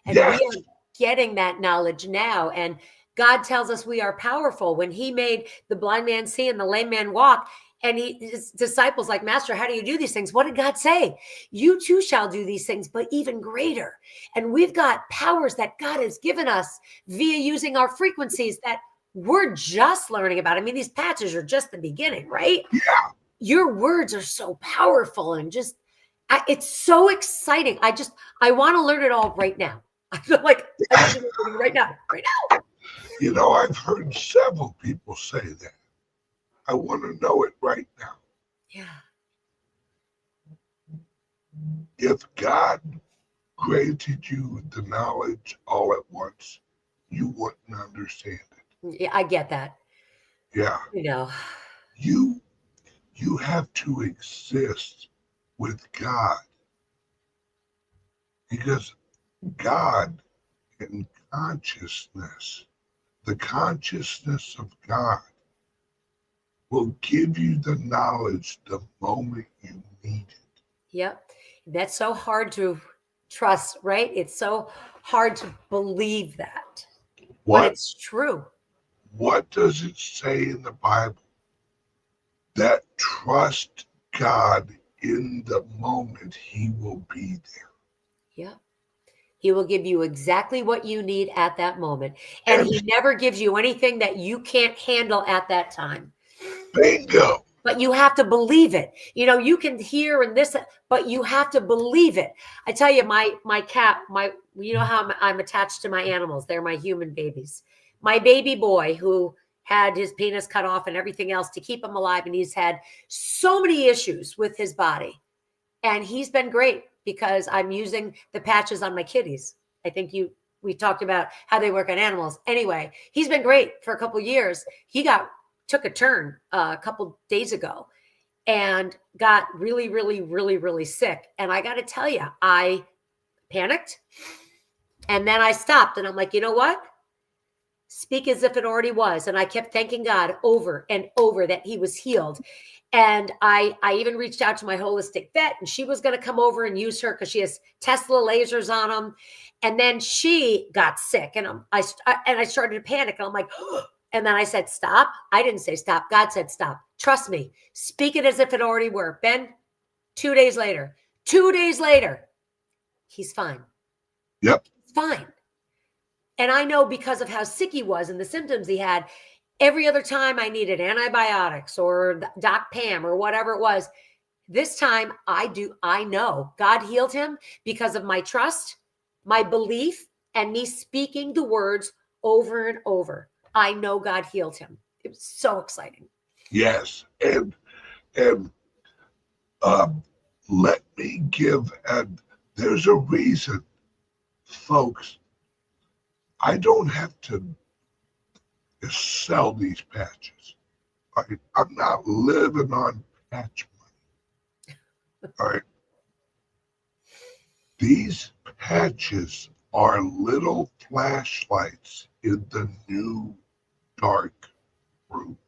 And Yes. we are getting that knowledge now. And God tells us we are powerful. When he made the blind man see and the lame man walk, and his disciples like, Master, how do you do these things? What did God say? You too shall do these things, but even greater. And we've got powers that God has given us via using our frequencies that we're just learning about. I mean, these patches are just the beginning, right? Yeah. Your words are so powerful and just, it's so exciting. I want to learn it all right now. I feel like I need to learn it right now. You know, I've heard several people say that. I want to know it right now. Yeah. If God granted you the knowledge all at once, you wouldn't understand it. Yeah, I get that. Yeah. You know. You have to exist with God, because God and consciousness, the consciousness of God, will give you the knowledge the moment you need it. Yep. That's so hard to trust, right? It's so hard to believe that. But it's true. What does it say in the Bible? That trust God in the moment, he will be there. Yeah. He will give you exactly what you need at that moment. And he never gives you anything that you can't handle at that time. Bingo. But you have to believe it. You know, you can hear and this, but you have to believe it. I tell you, my cat, you know how I'm attached to my animals. They're my human babies. My baby boy, who had his penis cut off and everything else to keep him alive, and he's had so many issues with his body. And he's been great because I'm using the patches on my kitties. I think we talked about how they work on animals. Anyway, he's been great for a couple of years. He took a turn a couple days ago and got really, really, really, really sick. And I got to tell you, I panicked and then I stopped and I'm like, you know what? Speak as if it already was. And I kept thanking God over and over that he was healed. And I even reached out to my holistic vet, and she was going to come over and use her because she has Tesla lasers on them. And then she got sick, and I started to panic. And I'm like, and then I said, stop. I didn't say stop. God said stop. Trust me. Speak it as if it already were. Ben, 2 days later, he's fine. Yep. He's fine. And I know because of how sick he was and the symptoms he had, every other time I needed antibiotics or Doc Pam or whatever it was, this time I know God healed him because of my trust, my belief, and me speaking the words over and over. I know God healed him. It was so exciting. Yes. And let me give, and there's a reason, folks, I don't have to sell these patches. I'm not living on patch money. All right. These patches are little flashlights in the new dark room.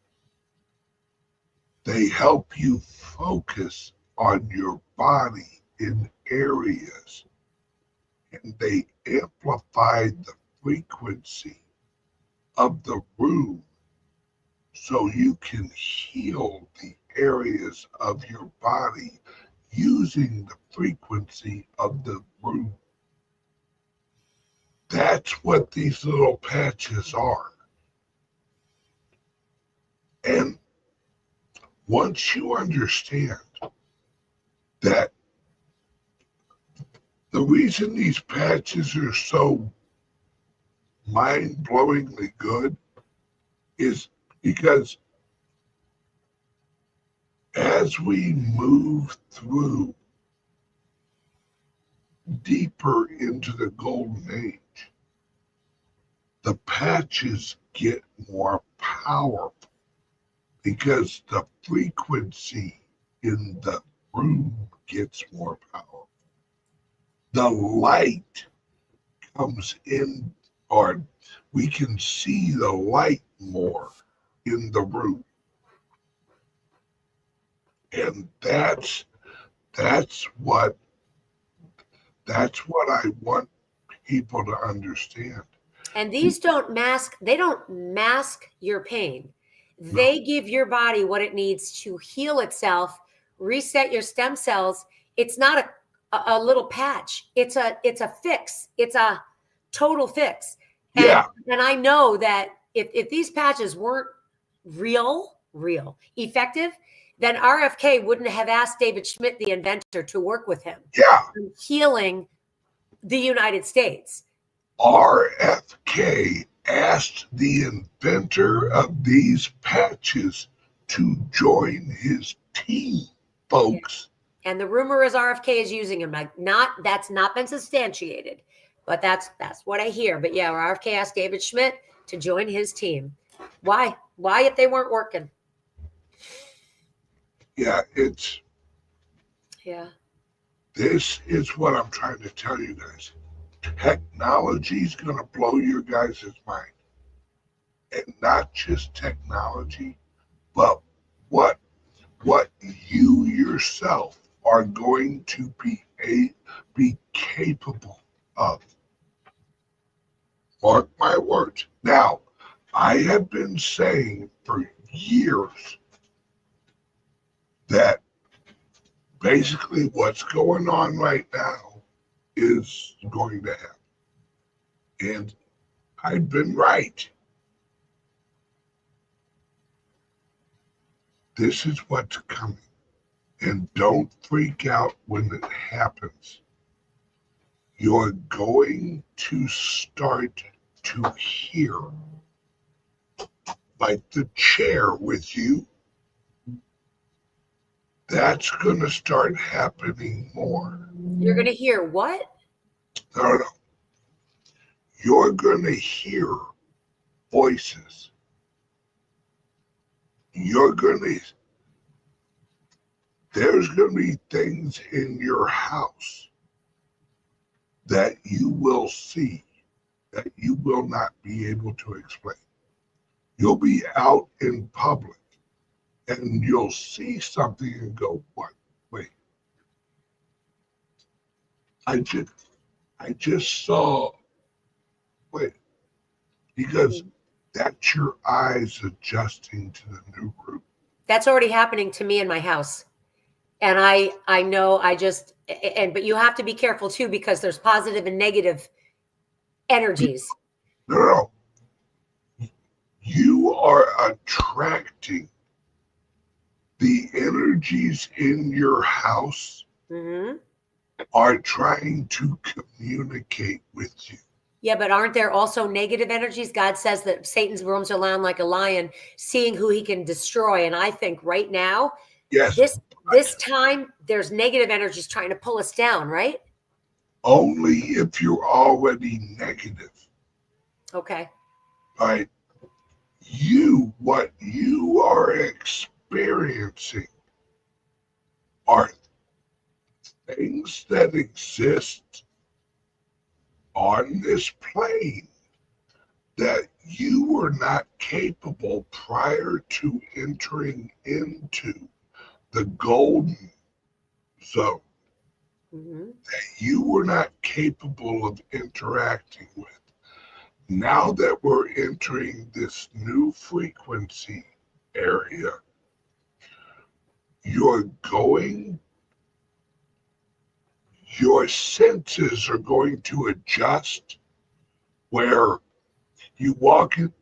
They help you focus on your body in areas, and they amplify the frequency of the room so you can heal the areas of your body using the frequency of the room. That's what these little patches are. And once you understand that the reason these patches are so mind-blowingly good is because as we move through deeper into the golden age, the patches get more powerful because the frequency in the room gets more powerful. The light comes in, or we can see the light more in the room. And that's what I want people to understand. And these don't mask, they don't mask your pain. They give your body what it needs to heal itself, reset your stem cells. It's not a little patch. It's a fix. It's a total fix. And I know that if these patches weren't real, effective, then RFK wouldn't have asked David Schmidt, the inventor, to work with him. Yeah. Healing the United States. RFK asked the inventor of these patches to join his team, folks. And the rumor is RFK is using him. That's not been substantiated, but that's what I hear. But yeah, RFK asked David Schmidt to join his team. Why? Why if they weren't working? Yeah, yeah. This is what I'm trying to tell you guys. Technology is going to blow your guys' mind. And not just technology, but what you yourself are going to be capable of. Mark my words. Now, I have been saying for years that basically what's going on right now is going to happen. And I've been right. This is what's coming. And don't freak out when it happens. You're going to start to hear, like the chair with you, that's going to start happening more. You're going to hear what? No. You're going to hear voices. There's going to be things in your house that you will see that you will not be able to explain. You'll be out in public and you'll see something and go, what? Wait. I just saw, wait, because that's your eyes adjusting to the new room. That's already happening to me in my house. And I know but you have to be careful too, because there's positive and negative energies. No. You are attracting the energies in your house are trying to communicate with you. Yeah, but aren't there also negative energies? God says that Satan's roams around like a lion, seeing who he can destroy. And I think right now, this time, there's negative energies trying to pull us down, right? Only if you're already negative. Okay. All right. What you are experiencing are things that exist on this plane that you were not capable prior to entering into the golden zone, that you were not capable of interacting with. Now that we're entering this new frequency area, your senses are going to adjust, where you walk in,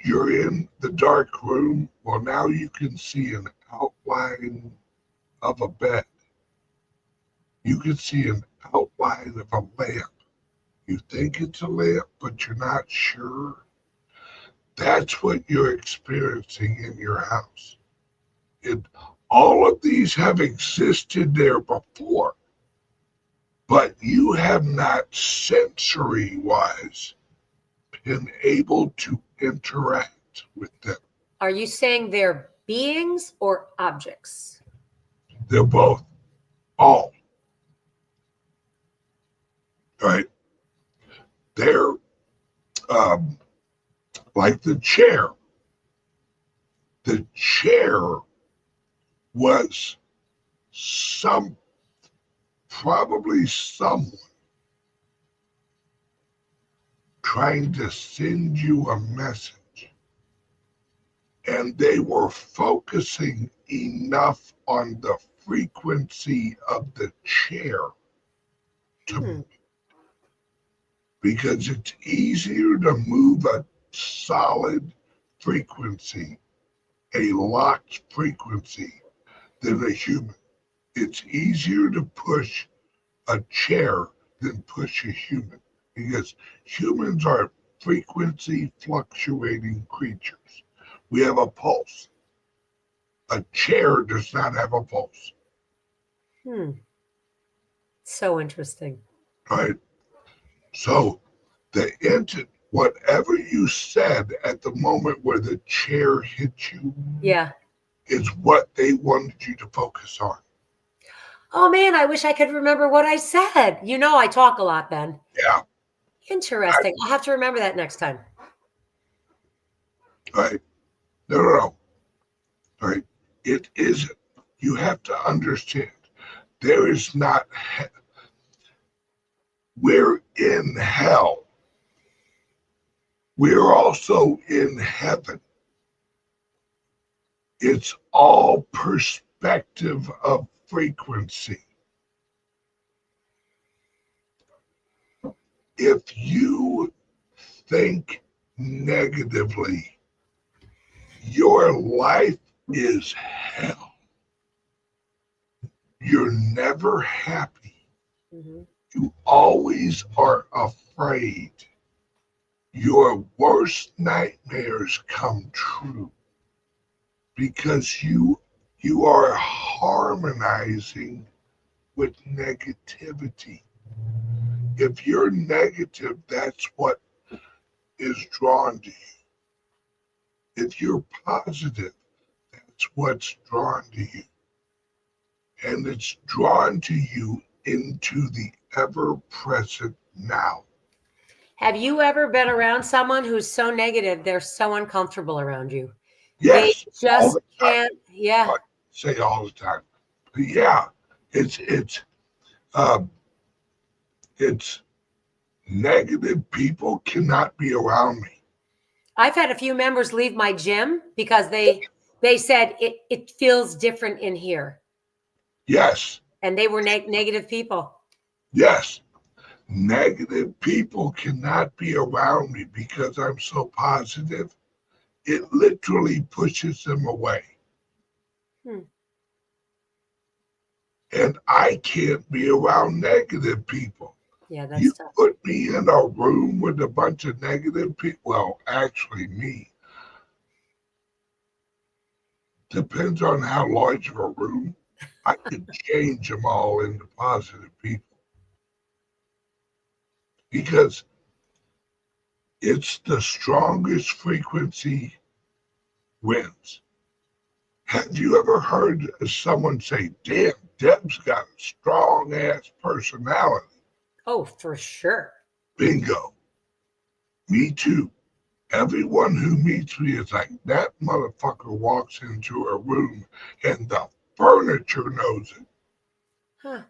you're in the dark room. Well, now you can see an outline of a bed. You can see an outline of a lamp. You think it's a lamp, but you're not sure. That's what you're experiencing in your house. All of these have existed there before, but you have not sensory-wise been able to interact with them. Are you saying they're beings or objects? They're both. All. Right? They're like the chair. The chair was probably someone trying to send you a message, and they were focusing enough on the frequency of the chair to because it's easier to move a solid frequency, a locked frequency, than a human. It's easier to push a chair than push a human because humans are frequency fluctuating creatures. We have a pulse. A chair does not have a pulse. So interesting. Right? So whatever you said at the moment where the chair hit you is what they wanted you to focus on. Oh man, I wish I could remember what I said. You know, I talk a lot, Ben. Yeah. Interesting. I'll have to remember that next time. Right. No. Right. It isn't. You have to understand. There is not. We're in hell. We're also in heaven. It's all perspective of frequency. If you think negatively, your life is hell. You're never happy. You always are afraid. Your worst nightmares come true because you are harmonizing with negativity. If you're negative, that's what is drawn to you. If you're positive, that's what's drawn to you. And it's drawn to you into the ever-present now. Have you ever been around someone who's so negative, they're so uncomfortable around you? Yes. They just can't. Yeah. I say all the time. But yeah, it's negative people cannot be around me. I've had a few members leave my gym because they said it feels different in here. Yes. And they were negative people. Yes. Negative people cannot be around me because I'm so positive. It literally pushes them away. And I can't be around negative people. Yeah, that's you tough. Put me in a room with a bunch of negative people. Well, actually, me. Depends on how large of a room. I could change them all into positive people. Because it's the strongest frequency wins. Have you ever heard someone say, damn, Deb's got a strong ass personality? Oh, for sure. Bingo. Me too. Everyone who meets me is like, that motherfucker walks into a room and the furniture knows it. Huh.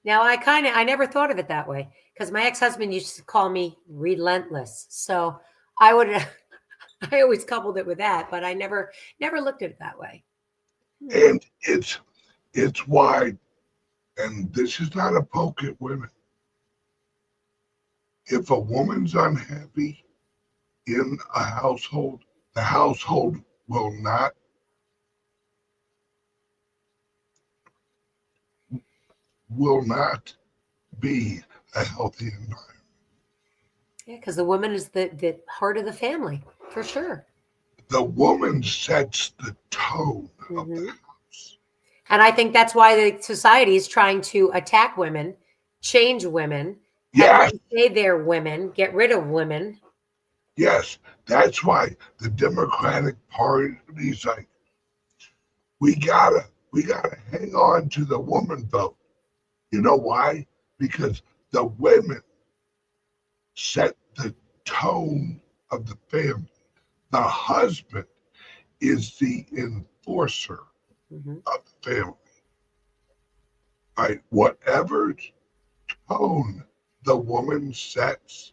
Now I never thought of it that way because my ex-husband used to call me relentless. So I always coupled it with that, but I never looked at it that way. And it's why, and this is not a poke at women. If a woman's unhappy in a household, the household will not be a healthy environment. Yeah, because the woman is the heart of the family, for sure. The woman sets the tone of the house. And I think that's why the society is trying to attack women, change women, have them say they're women, get rid of women. Yes, that's why the Democratic Party's like, we gotta hang on to the woman vote. You know why? Because the women set the tone of the family. The husband is the enforcer of the family. Right? Whatever tone the woman sets,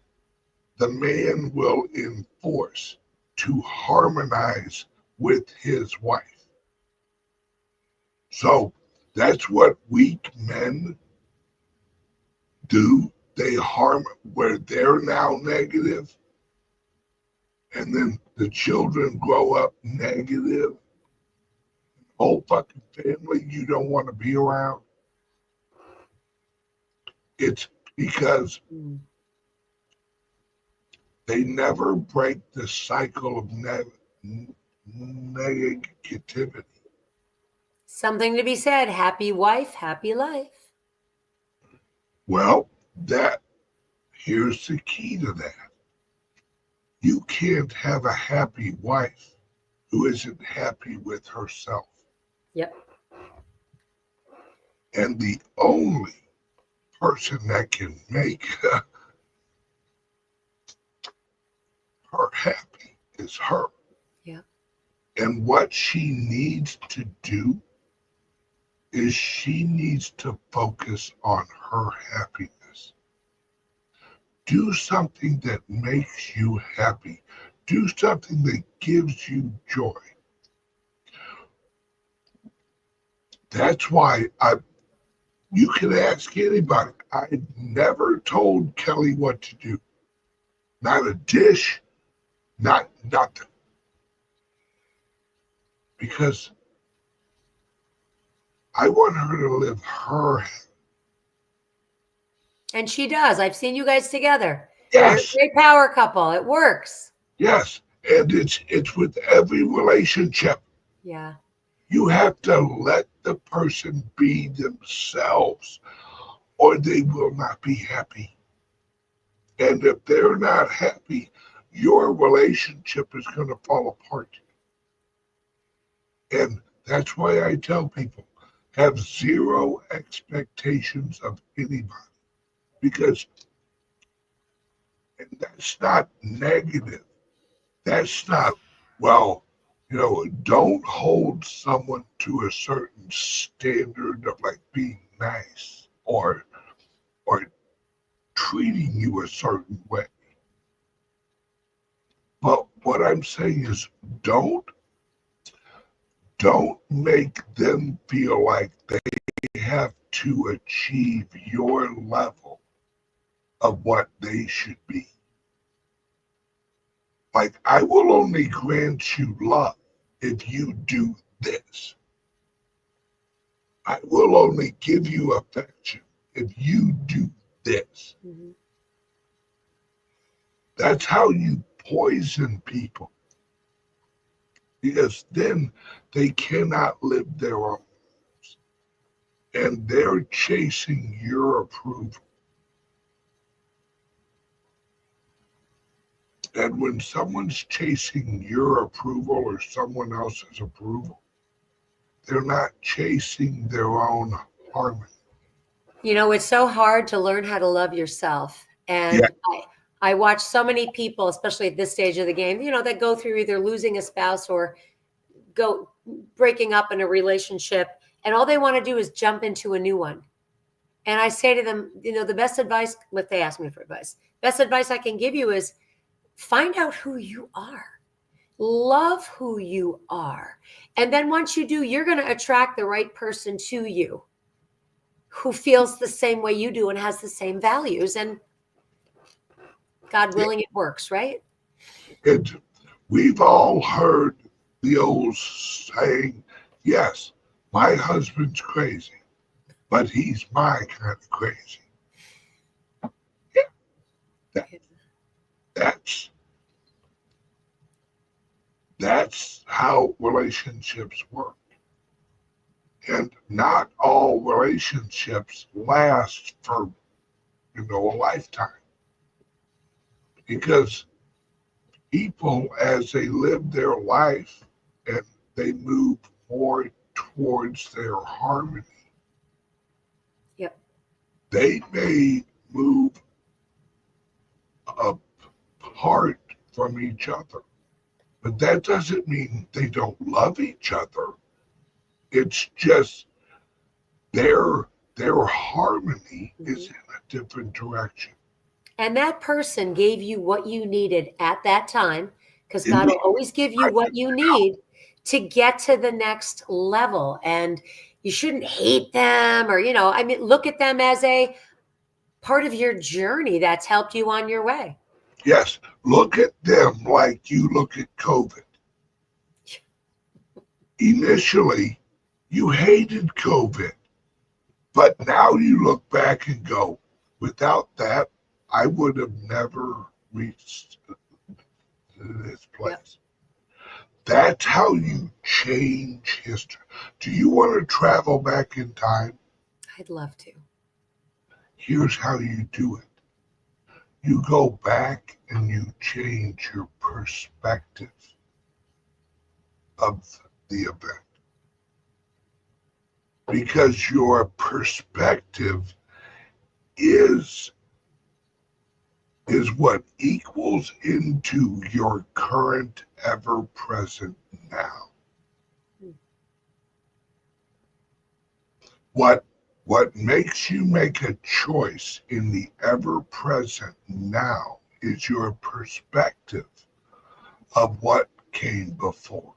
the man will enforce to harmonize with his wife. So that's what weak men do. They harm where they're now negative, and then the children grow up negative. Whole fucking family you don't want to be around. It's because they never break the cycle of negativity. Something to be said. Happy wife, happy life. Well, here's the key to that. You can't have a happy wife who isn't happy with herself. Yep. And the only person that can make her happy is her. Yeah. And what she needs to do is she needs to focus on her happiness. Do something that makes you happy. Do something that gives you joy. That's why you can ask anybody. I never told Kelly what to do. Not a dish, not nothing. Because I want her to live her. And she does. I've seen you guys together. Yes. You're a great power couple. It works. Yes. And it's with every relationship. Yeah. You have to let the person be themselves, or they will not be happy. And if they're not happy, your relationship is going to fall apart. And that's why I tell people, have zero expectations of anybody. Because, and that's not negative. That's not, well, don't hold someone to a certain standard of like being nice or treating you a certain way. But what I'm saying is don't make them feel like they have to achieve your level of what they should be. Like, I will only grant you love if you do this. I will only give you affection if you do this. Mm-hmm. That's how you poison people. Because then they cannot live their own lives. And they're chasing your approval. And when someone's chasing your approval or someone else's approval, they're not chasing their own harmony. It's so hard to learn how to love yourself. And yeah. I watch so many people, especially at this stage of the game, that go through either losing a spouse or go breaking up in a relationship. And all they want to do is jump into a new one. And I say to them, the best advice, if they ask me for advice, best advice I can give you is find out who you are. Love who you are. And then once you do, you're going to attract the right person to you who feels the same way you do and has the same values. And God willing, it works, right? We've all heard the old saying, yes, my husband's crazy, but he's my kind of crazy. Yeah. That's how relationships work. And not all relationships last for, a lifetime. Because people, as they live their life and they move more towards their harmony, yep, they may move apart from each other. But that doesn't mean they don't love each other. It's just their harmony is in a different direction. And that person gave you what you needed at that time, because In God the will always give you what you need to get to the next level. And you shouldn't hate them or, I mean, look at them as a part of your journey that's helped you on your way. Yes, look at them like you look at COVID. Initially, you hated COVID, but now you look back and go, without that, I would have never reached this place. Yep. That's how you change history. Do you want to travel back in time? I'd love to. Here's how you do it. You go back and you change your perspective of the event. Because your perspective is what equals into your current ever-present now. What makes you make a choice in the ever-present now is your perspective of what came before.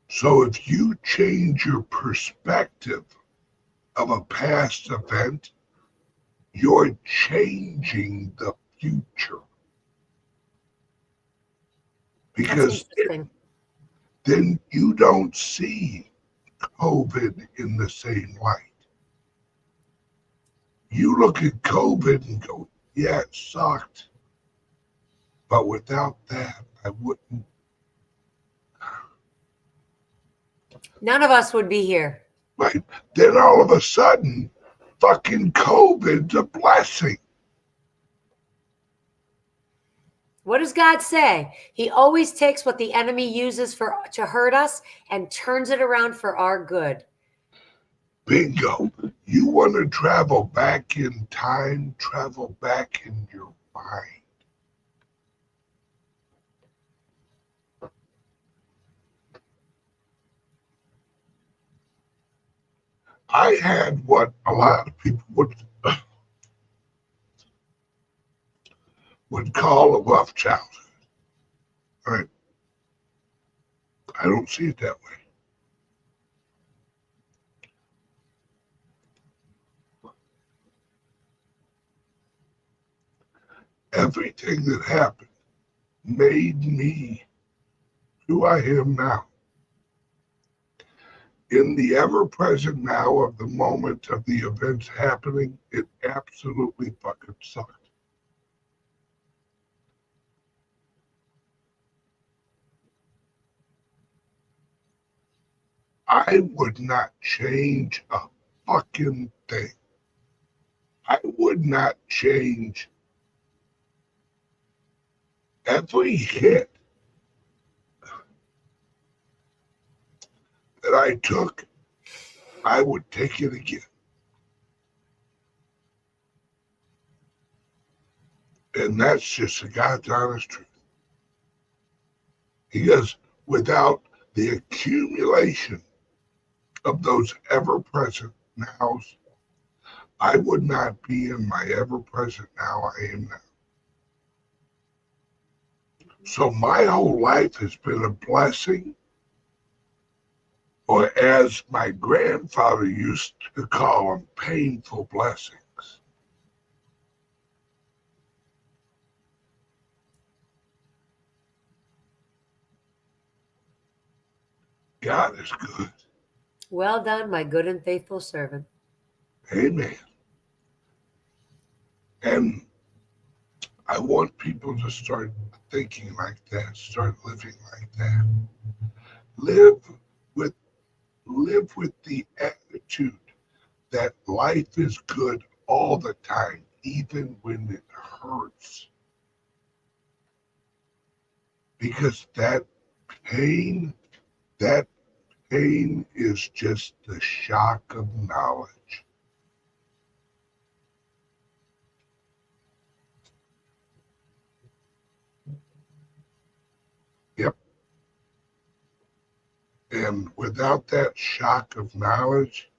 So if you change your perspective of a past event, you're changing the future. Because then you don't see COVID in the same light. You look at COVID and go, yeah, it sucked. But without that, I wouldn't. None of us would be here. Right. Then all of a sudden, fucking COVID's a blessing. What does God say? He always takes what the enemy uses to hurt us and turns it around for our good. Bingo. You want to travel back in time, travel back in your mind. I had what a lot of people would call a rough childhood. Right? I don't see it that way. Everything that happened made me who I am now. In the ever-present now of the moment of the events happening, it absolutely fucking sucked. I would not change a fucking thing. I would not change every hit that I took. I would take it again. And that's just the God's honest truth. Because without the accumulation of those ever-present nows, I would not be in my ever-present now I am now. So my whole life has been a blessing, or as my grandfather used to call them, painful blessings. God is good. Well done, my good and faithful servant. Amen. And I want people to start thinking like that, start living like that. Live with the attitude that life is good all the time, even when it hurts. Because that pain is just the shock of knowledge. Yep. And without that shock of knowledge,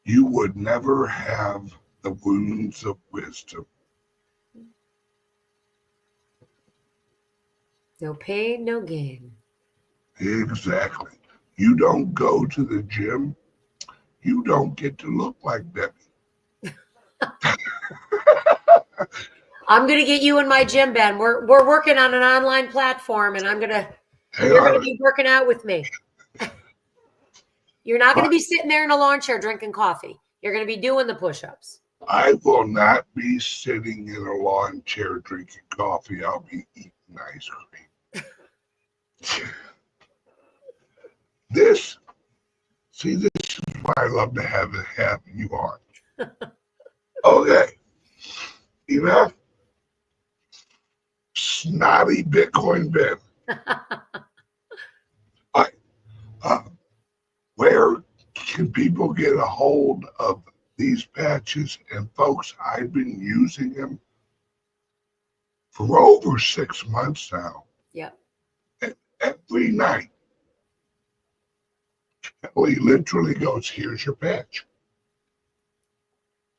you would never have the wounds of wisdom. No pain, no gain. Exactly. You don't go to the gym, you don't get to look like Debbie. I'm gonna get you in my gym, Ben. We're working on an online platform, and you're gonna be working out with me. You're not gonna be sitting there in a lawn chair drinking coffee. You're gonna be doing the push-ups. I will not be sitting in a lawn chair drinking coffee. I'll be eating ice cream. This is why I love to have you on. Okay. Enough snotty Bitcoin Ben. Where can people get a hold of these patches? And folks, I've been using them for over 6 months now. Yep. And every night, Kelly literally goes, "Here's your patch."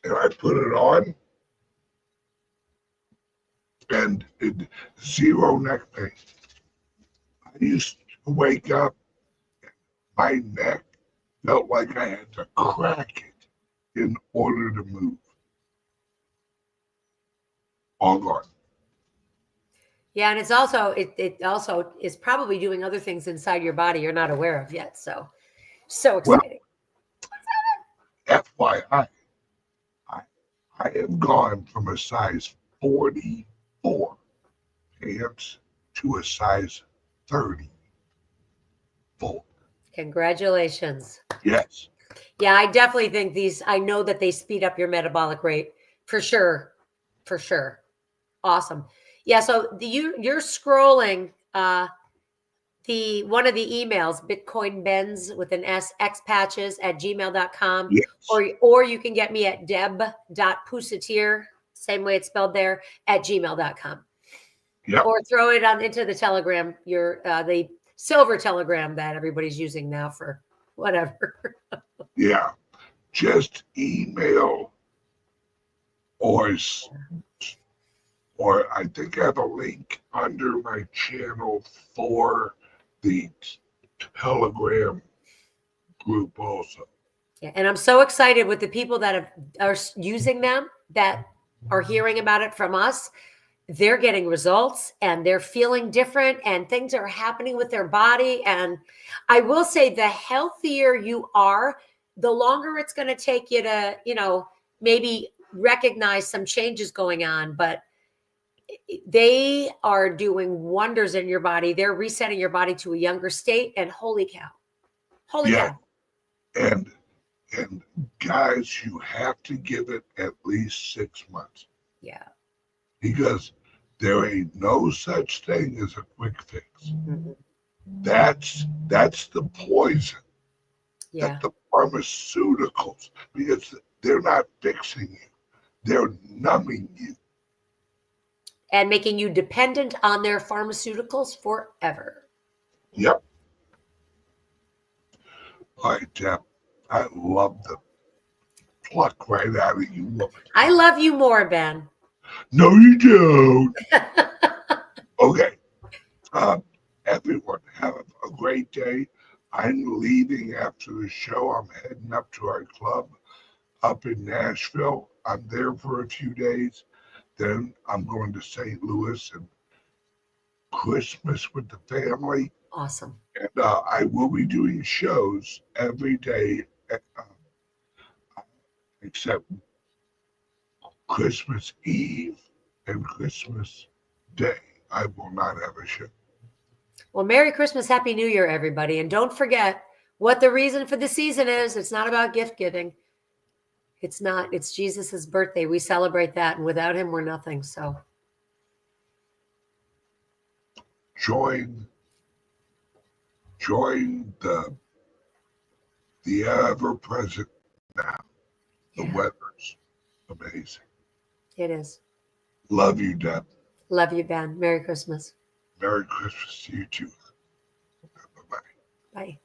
And I put it on, and zero neck pain. I used to wake up, my neck felt like I had to crack it in order to move. All gone. Yeah, and it's also it also is probably doing other things inside your body you're not aware of yet. So exciting. Well, FYI, I have gone from a size 44 pants to a size 34. Congratulations. Yes. Yeah, I definitely think I know that they speed up your metabolic rate for sure. For sure. Awesome. Yeah, so you're scrolling one of the emails, BitcoinBens with an S, xpatches at gmail.com. Yes. Or you can get me at deb.pusatir, same way it's spelled there, at gmail.com. Yep. Or throw it into the Telegram, the silver Telegram that everybody's using now for whatever. Yeah. Just email or I think I have a link under my channel for the Telegram group also. Yeah, and I'm so excited with the people that are using them, that are hearing about it from us. They're getting results and they're feeling different and things are happening with their body. And I will say the healthier you are, the longer it's going to take you to, maybe recognize some changes going on. But they are doing wonders in your body. They're resetting your body to a younger state. And holy cow. Holy cow. And guys, you have to give it at least 6 months. Yeah. Because there ain't no such thing as a quick fix. Mm-hmm. That's the poison. Yeah. That the pharmaceuticals, because they're not fixing you. They're numbing you. And making you dependent on their pharmaceuticals forever. Yep. All right, Deb. I love the pluck right out of you, woman. I love you more, Ben. No, you don't. Okay. Everyone, have a great day. I'm leaving after the show. I'm heading up to our club up in Nashville. I'm there for a few days. Then I'm going to St. Louis and Christmas with the family. Awesome. And I will be doing shows every day except Christmas Eve and Christmas Day. I will not have a show. Well, Merry Christmas, Happy New Year, everybody. And don't forget what the reason for the season is. It's not about gift giving. It's not. It's Jesus's birthday. We celebrate that. And without him, we're nothing. So join the ever-present now. The weather's amazing. It is. Love you, Deb. Love you, Ben. Merry Christmas. Merry Christmas to you too. Bye-bye. Bye.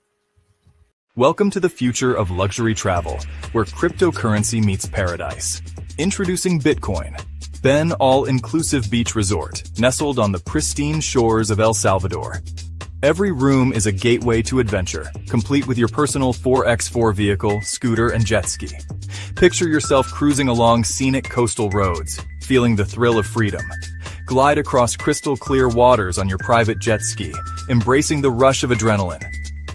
Welcome to the future of luxury travel, where cryptocurrency meets paradise. Introducing Bitcoin, Ben all-inclusive beach resort, nestled on the pristine shores of El Salvador. Every room is a gateway to adventure, complete with your personal 4x4 vehicle, scooter, and jet ski. Picture yourself cruising along scenic coastal roads, feeling the thrill of freedom. Glide across crystal-clear waters on your private jet ski, embracing the rush of adrenaline.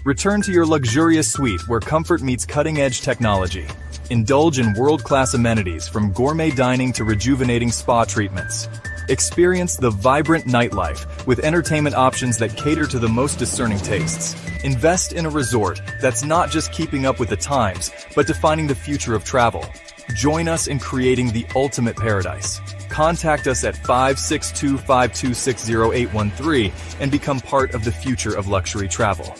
Return to your luxurious suite where comfort meets cutting-edge technology. Indulge in world-class amenities from gourmet dining to rejuvenating spa treatments. Experience the vibrant nightlife with entertainment options that cater to the most discerning tastes. Invest in a resort that's not just keeping up with the times, but defining the future of travel. Join us in creating the ultimate paradise. Contact us at 562-526-0813 and become part of the future of luxury travel.